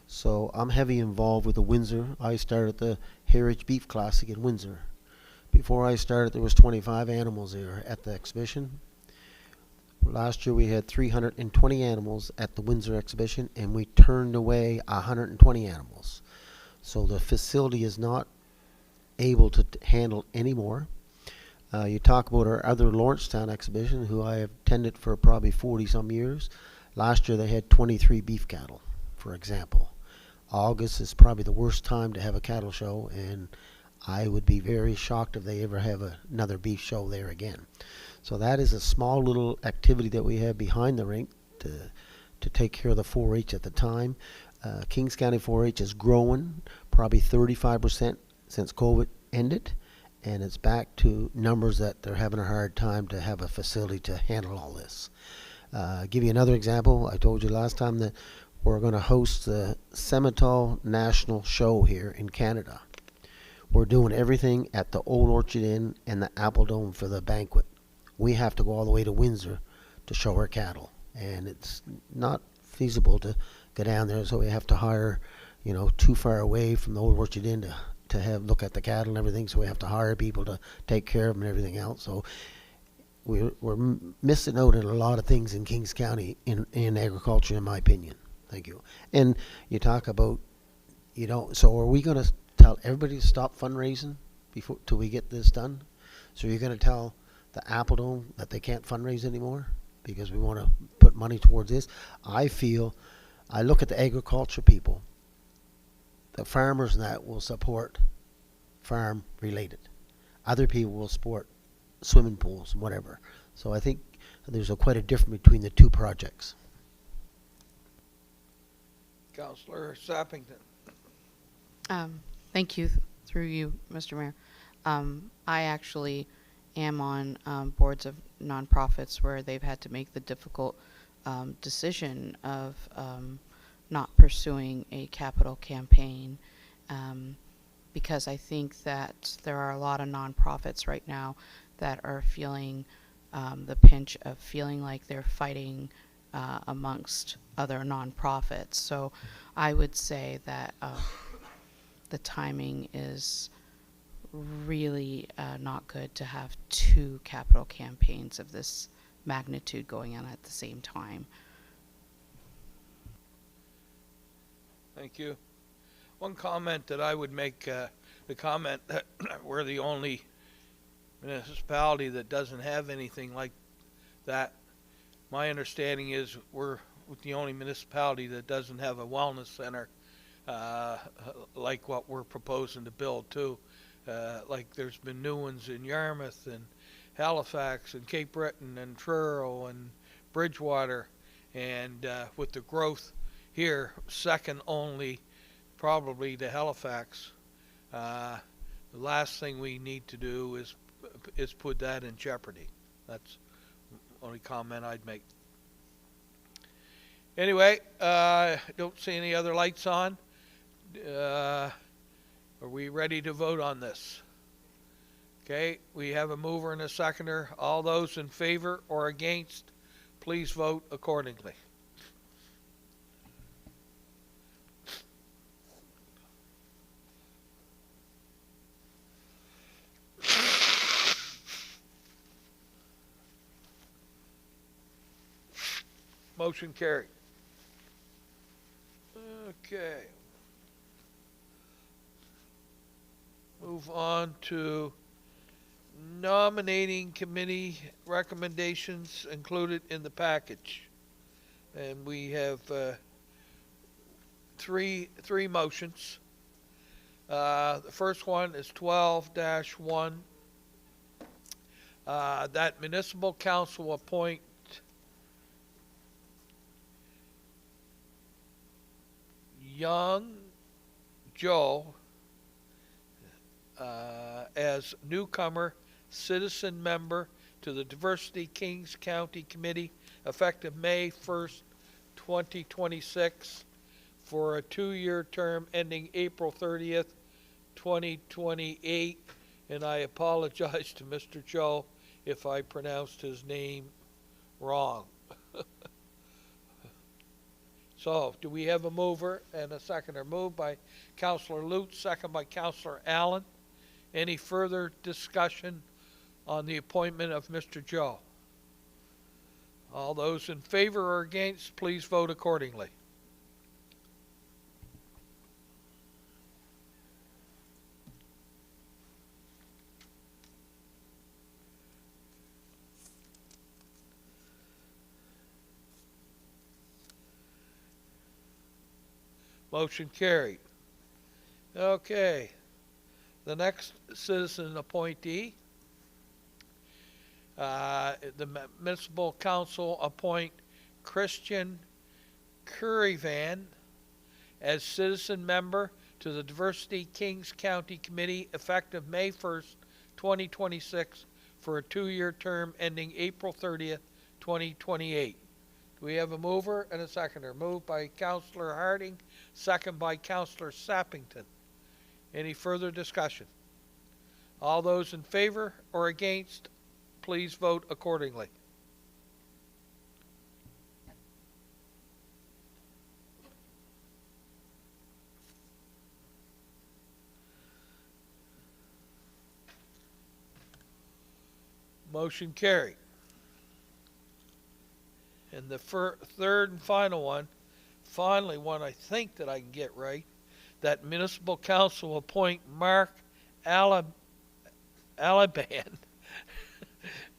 So I'm heavy involved with the Windsor. I started the Heritage Beef Classic in Windsor. Before I started, there was 25 animals there at the exhibition. Last year we had 320 animals at the Windsor exhibition, and we turned away 120 animals. So the facility is not able to handle any more. You talk about our other Lawrencetown exhibition, who I have attended for probably 40 some years. Last year they had 23 beef cattle, for example. August is probably the worst time to have a cattle show, and I would be very shocked if they ever have another beef show there again. So that is a small little activity that we have behind the rink to take care of the 4-H at the time. Kings County 4-H is growing probably 35% since COVID ended, and it's back to numbers that they're having a hard time to have a facility to handle all this. Give you another example. I told you last time that we're going to host the Semitol National Show here in Canada. We're doing everything at the Old Orchard Inn and the Apple Dome for the banquet. We have to go all the way to Windsor to show our cattle, and it's not feasible to go down there, so we have to hire, too far away from the Old Orchard Inn to have look at the cattle and everything, so we have to hire people to take care of them and everything else. So we're missing out on a lot of things in Kings County in agriculture, in my opinion. Thank you. And you talk about, so are we going to tell everybody to stop fundraising till we get this done? So you're going to tell the Apple Dome that they can't fundraise anymore because we want to put money towards this? I look at the agriculture people. The farmers and that will support farm related. Other people will support swimming pools and whatever. So I think there's quite a difference between the two projects. Councillor Sappington. Thank you, through you, Mr. Mayor. I actually am on boards of nonprofits where they've had to make the difficult decision of not pursuing a capital campaign, because I think that there are a lot of nonprofits right now that are feeling the pinch of feeling like they're fighting amongst other nonprofits. So I would say that the timing is really not good to have two capital campaigns of this magnitude going on at the same time. Thank you. One comment that I would make, the comment that we're the only municipality that doesn't have anything like that. My understanding is we're the only municipality that doesn't have a wellness center like what we're proposing to build too. Like there's been new ones in Yarmouth and Halifax and Cape Breton and Truro and Bridgewater, and with the growth here, second only probably to Halifax. The last thing we need to do is put that in jeopardy. That's the only comment I'd make. Anyway, don't see any other lights on. Are we ready to vote on this? Okay, we have a mover and a seconder. All those in favor or against, please vote accordingly. Motion carried. Okay. Move on to nominating committee recommendations included in the package. And we have three motions. The first one is 12-1. that municipal council appoint Young Joe as newcomer citizen member to the Diversity Kings County Committee effective May 1st, 2026 for a 2-year term ending April 30th, 2028. And I apologize to Mr. Joe if I pronounced his name wrong. So, do we have a mover and a seconder? Moved by Councilor Lutz, second by Councilor Allen. Any further discussion on the appointment of Mr. Joe? All those in favor or against, please vote accordingly. Motion carried. Okay. The next citizen appointee, the Municipal Council appoint Christian Curryvan as citizen member to the Diversity Kings County Committee effective May 1st, 2026 for a 2-year term ending April 30th, 2028. Do we have a mover and a seconder? Moved by Councilor Harding, second by Councilor Sappington. Any further discussion? All those in favor or against, please vote accordingly. Motion carried. And the third and final one, finally one I think that I can get right, that Municipal Council appoint Mark Alaban,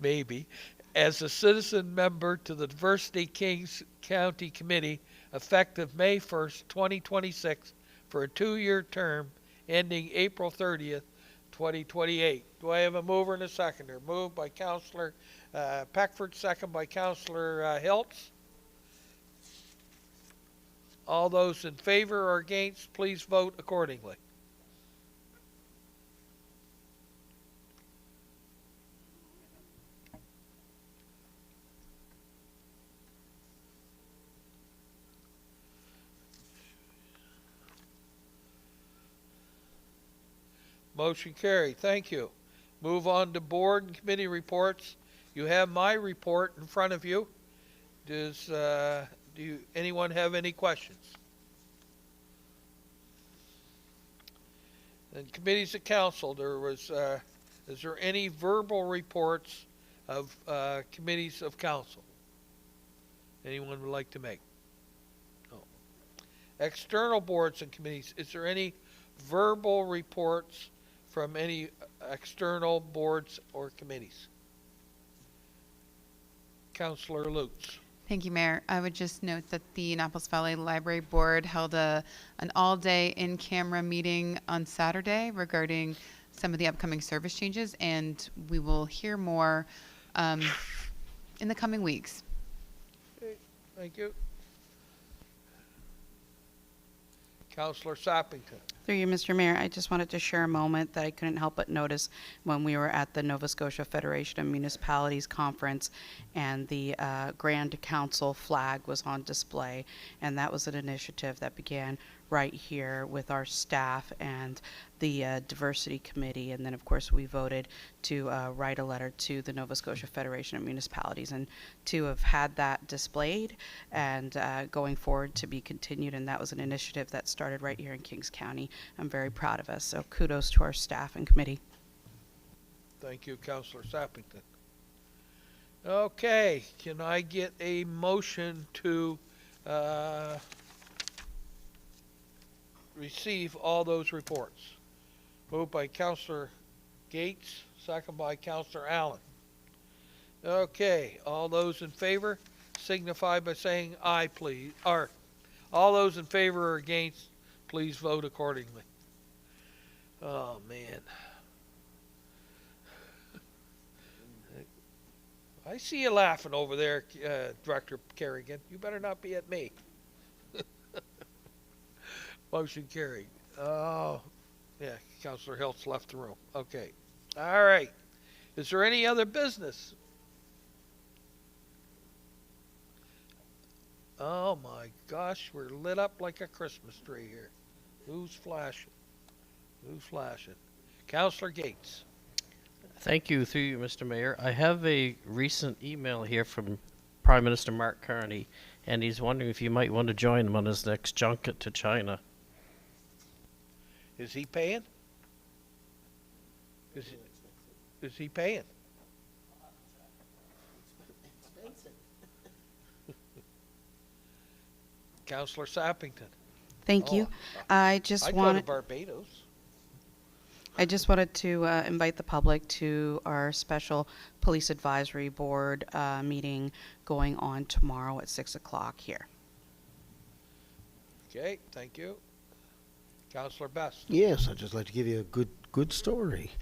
maybe, as a citizen member to the Diversity Kings County Committee effective May 1st, 2026 for a 2-year term ending April 30th, 2028. Do I have a mover and a seconder? Moved by Councilor Peckford, second by Councilor Hiltz. All those in favor or against, please vote accordingly. Motion carried. Thank you. Move on to board and committee reports. You have my report in front of you. Do anyone have any questions? And committees of council, is there any verbal reports of committees of council? Anyone would like to make? No. External boards and committees, is there any verbal reports from any external boards or committees? Councilor Lutz. Thank you, Mayor. I would just note that the Annapolis Valley Library Board held an all-day in-camera meeting on Saturday regarding some of the upcoming service changes, and we will hear more in the coming weeks. Okay, thank you. Councilor Sappington. Through you, Mr. Mayor, I just wanted to share a moment that I couldn't help but notice when we were at the Nova Scotia Federation of Municipalities Conference, and the Grand Council flag was on display, and that was an initiative that began right here with our staff and the Diversity Committee, and then of course we voted to write a letter to the Nova Scotia Federation of Municipalities, and to have had that displayed and going forward to be continued, and that was an initiative that started right here in Kings County. I'm very proud of us, so kudos to our staff and committee. Thank you, Councilor Sappington. Okay, can I get a motion to receive all those reports? Moved by Councilor Gates, second by Councilor Allen. Okay, all those in favor signify by saying aye, please. Or all those in favor or against, please vote accordingly. Oh, man. I see you laughing over there, Director Kerrigan. You better not be at me. Motion carried. Oh, yeah, Councilor Hiltz left the room. Okay. All right. Is there any other business? Oh my gosh, we're lit up like a Christmas tree here. Who's flashing? Who's flashing? Councilor Gates. Thank you, through you, Mr. Mayor. I have a recent email here from Prime Minister Mark Carney, and he's wondering if you might want to join him on his next junket to China. Is he paying? Is he paying? Councilor Sappington. Thank you. I just I'd go wanted to Barbados. I just wanted to invite the public to our special police advisory board meeting going on tomorrow at 6 o'clock here. Okay, thank you. Councilor Best. Yes, I'd just like to give you a good story.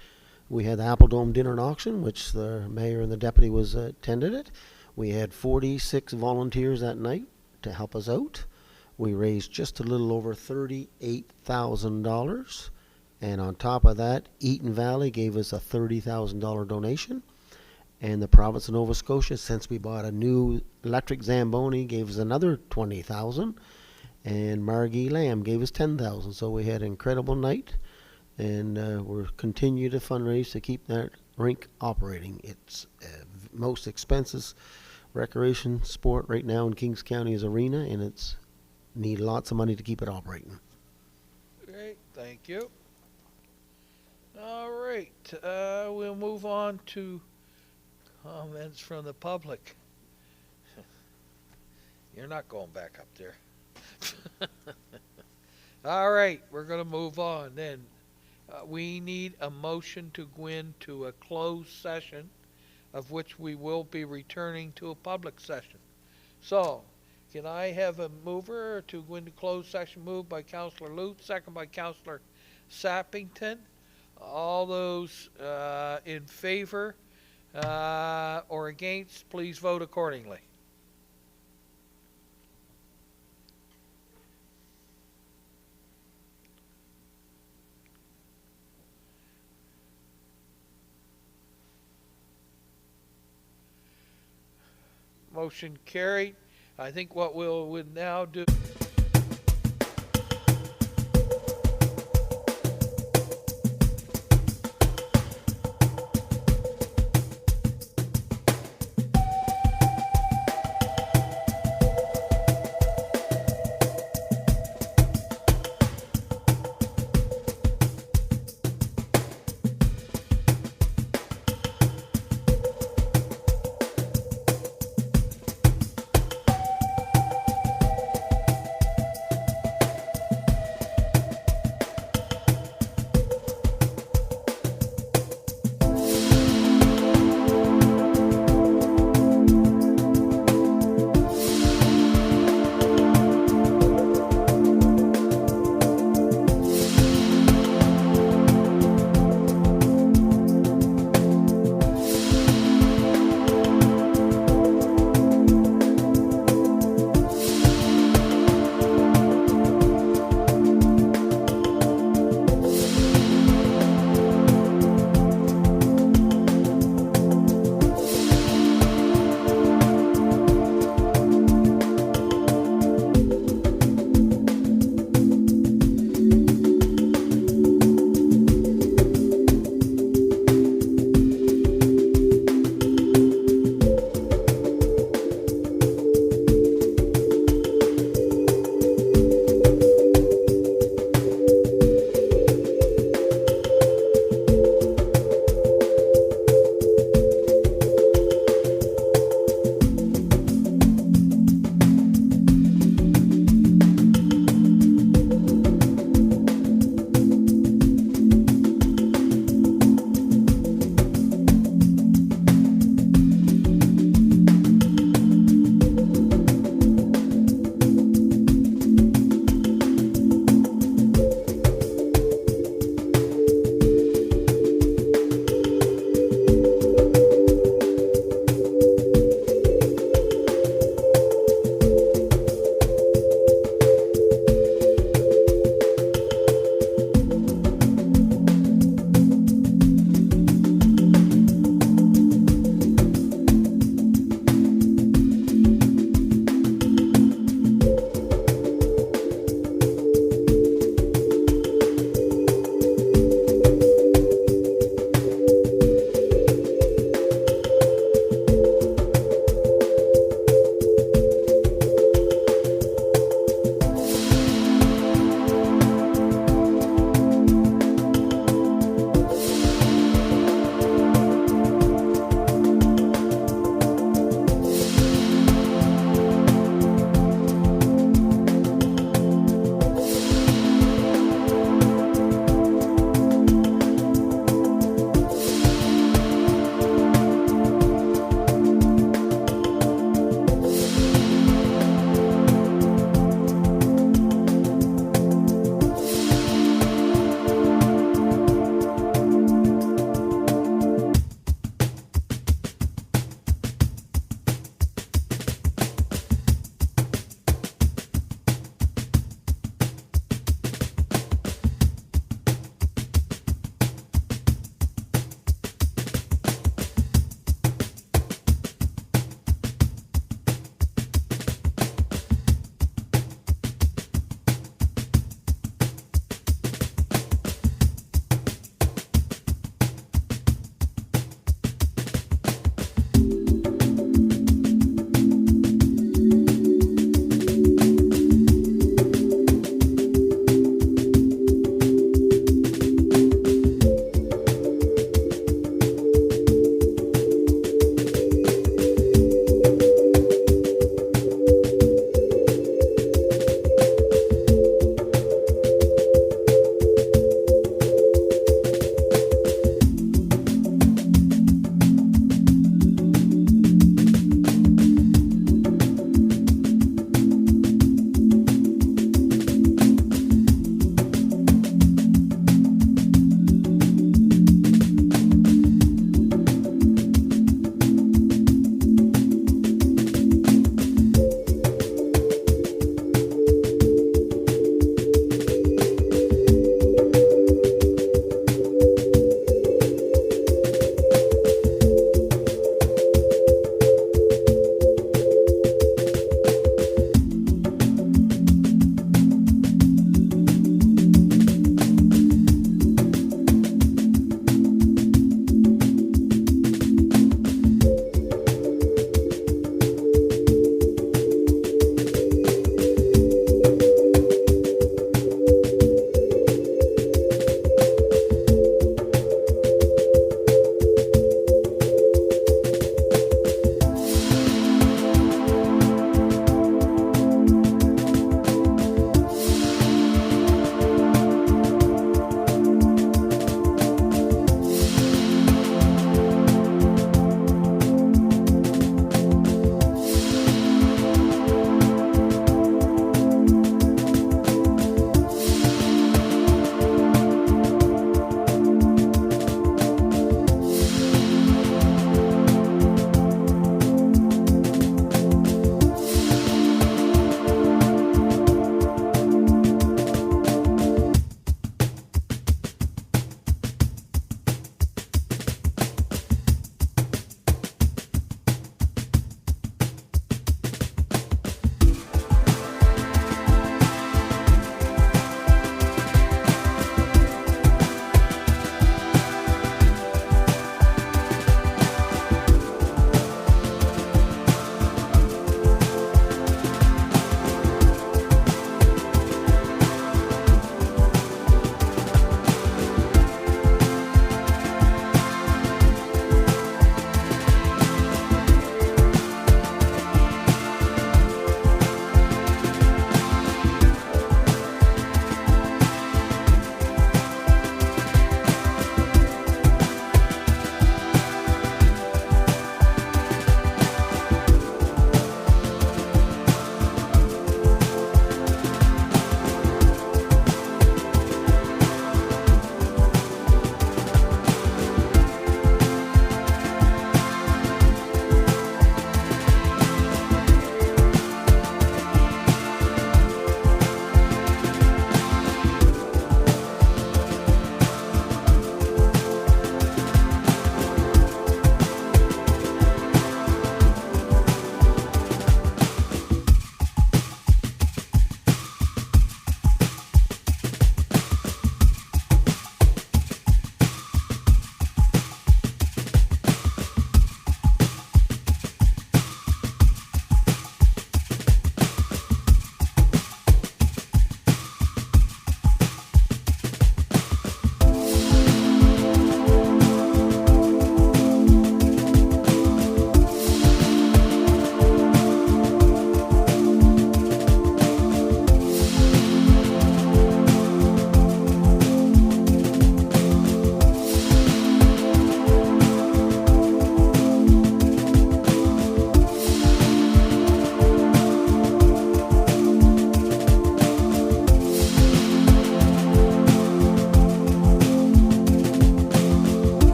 We had the Apple Dome dinner and auction, which the mayor and the deputy was attended it. We had 46 volunteers that night to help us out. We raised just a little over $38,000. And on top of that, Eaton Valley gave us a $30,000 donation. And the province of Nova Scotia, since we bought a new electric Zamboni, gave us another $20,000. And Margie Lamb gave us $10,000. So we had an incredible night. And we're continue to fundraise to keep that rink operating. It's most expensive recreation sport right now in Kings County is arena, and it's need lots of money to keep it operating. Great, thank you. All right, we'll move on to comments from the public. You're not going back up there. All right, we're going to move on then. We need a motion to go into a closed session, of which we will be returning to a public session. So, can I have a mover to go into closed session? Moved by Councilor Lute, second by Councilor Sappington. All those in favor or against, please vote accordingly. Motion carried. I think what we'll now do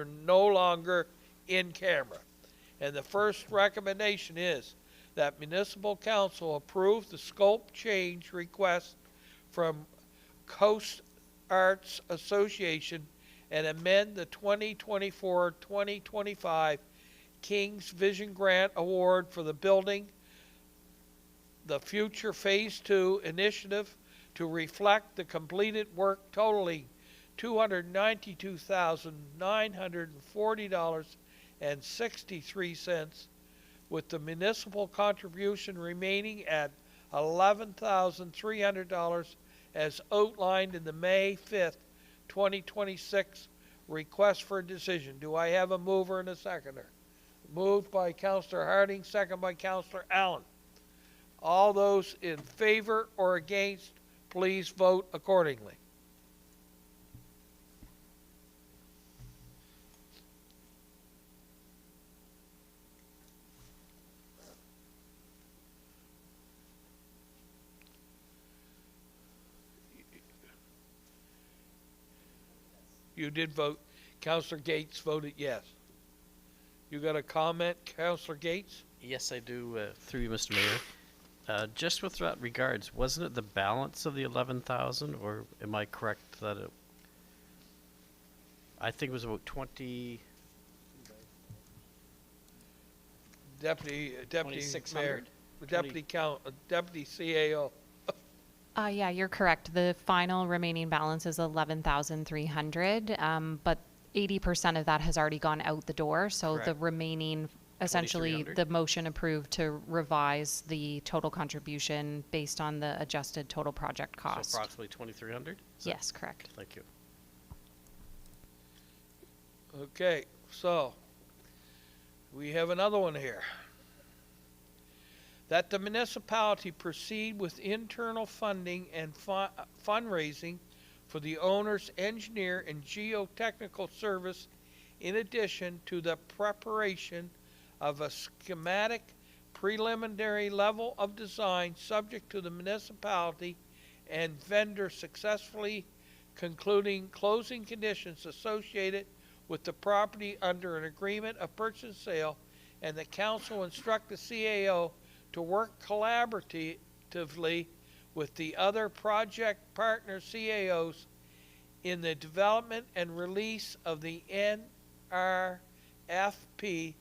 you're no longer in camera. And the first recommendation is that Municipal Council approve the scope change request from Coast Arts Association and amend the 2024-2025 King's Vision Grant Award for the building, the future Phase 2 initiative to reflect the completed work totaling $292,940.63, with the municipal contribution remaining at $11,300 as outlined in the May 5th, 2026 request for decision. Do I have a mover and a seconder? Moved by Councillor Harding, second by Councillor Allen. All those in favor or against, please vote accordingly. You did vote. Councillor Gates voted yes. You got a comment, Councillor Gates? Yes, I do, through you, Mr. Mayor. Just with that regards, wasn't it the balance of the 11,000, or am I correct that it? I think it was about 20. Deputy Mayor, 2,600? Deputy CAO. Yeah, you're correct. The final remaining balance is 11,300, but 80% of that has already gone out the door. So the Correct. remaining, essentially, 2,300? the motion approved to revise the total contribution based on the adjusted total project cost. So approximately 2,300? Yes, correct. Thank you. Okay, so we have another one here. That the municipality proceed with internal funding and fundraising for the owner's engineer and geotechnical service, in addition to the preparation of a schematic preliminary level of design subject to the municipality and vendor successfully concluding closing conditions associated with the property under an agreement of purchase and sale, and the council instruct the CAO to work collaboratively with the other project partner CAOs in the development and release of the NRFP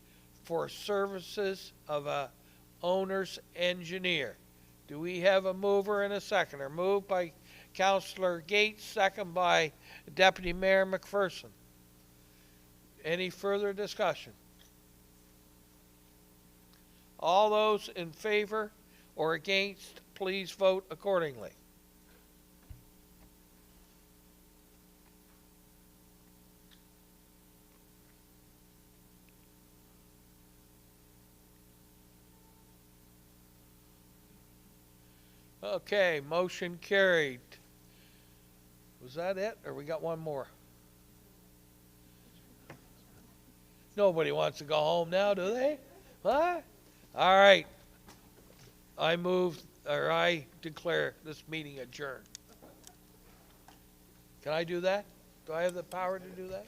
for services of a owner's engineer. Do we have a mover and a seconder? Moved by Councillor Gates, second by Deputy Mayor McPherson. Any further discussion? All those in favor or against, please vote accordingly. Okay, motion carried. Was that it, or we got one more? Nobody wants to go home now, do they? What? All right. I declare this meeting adjourned. Can I do that? Do I have the power to do that?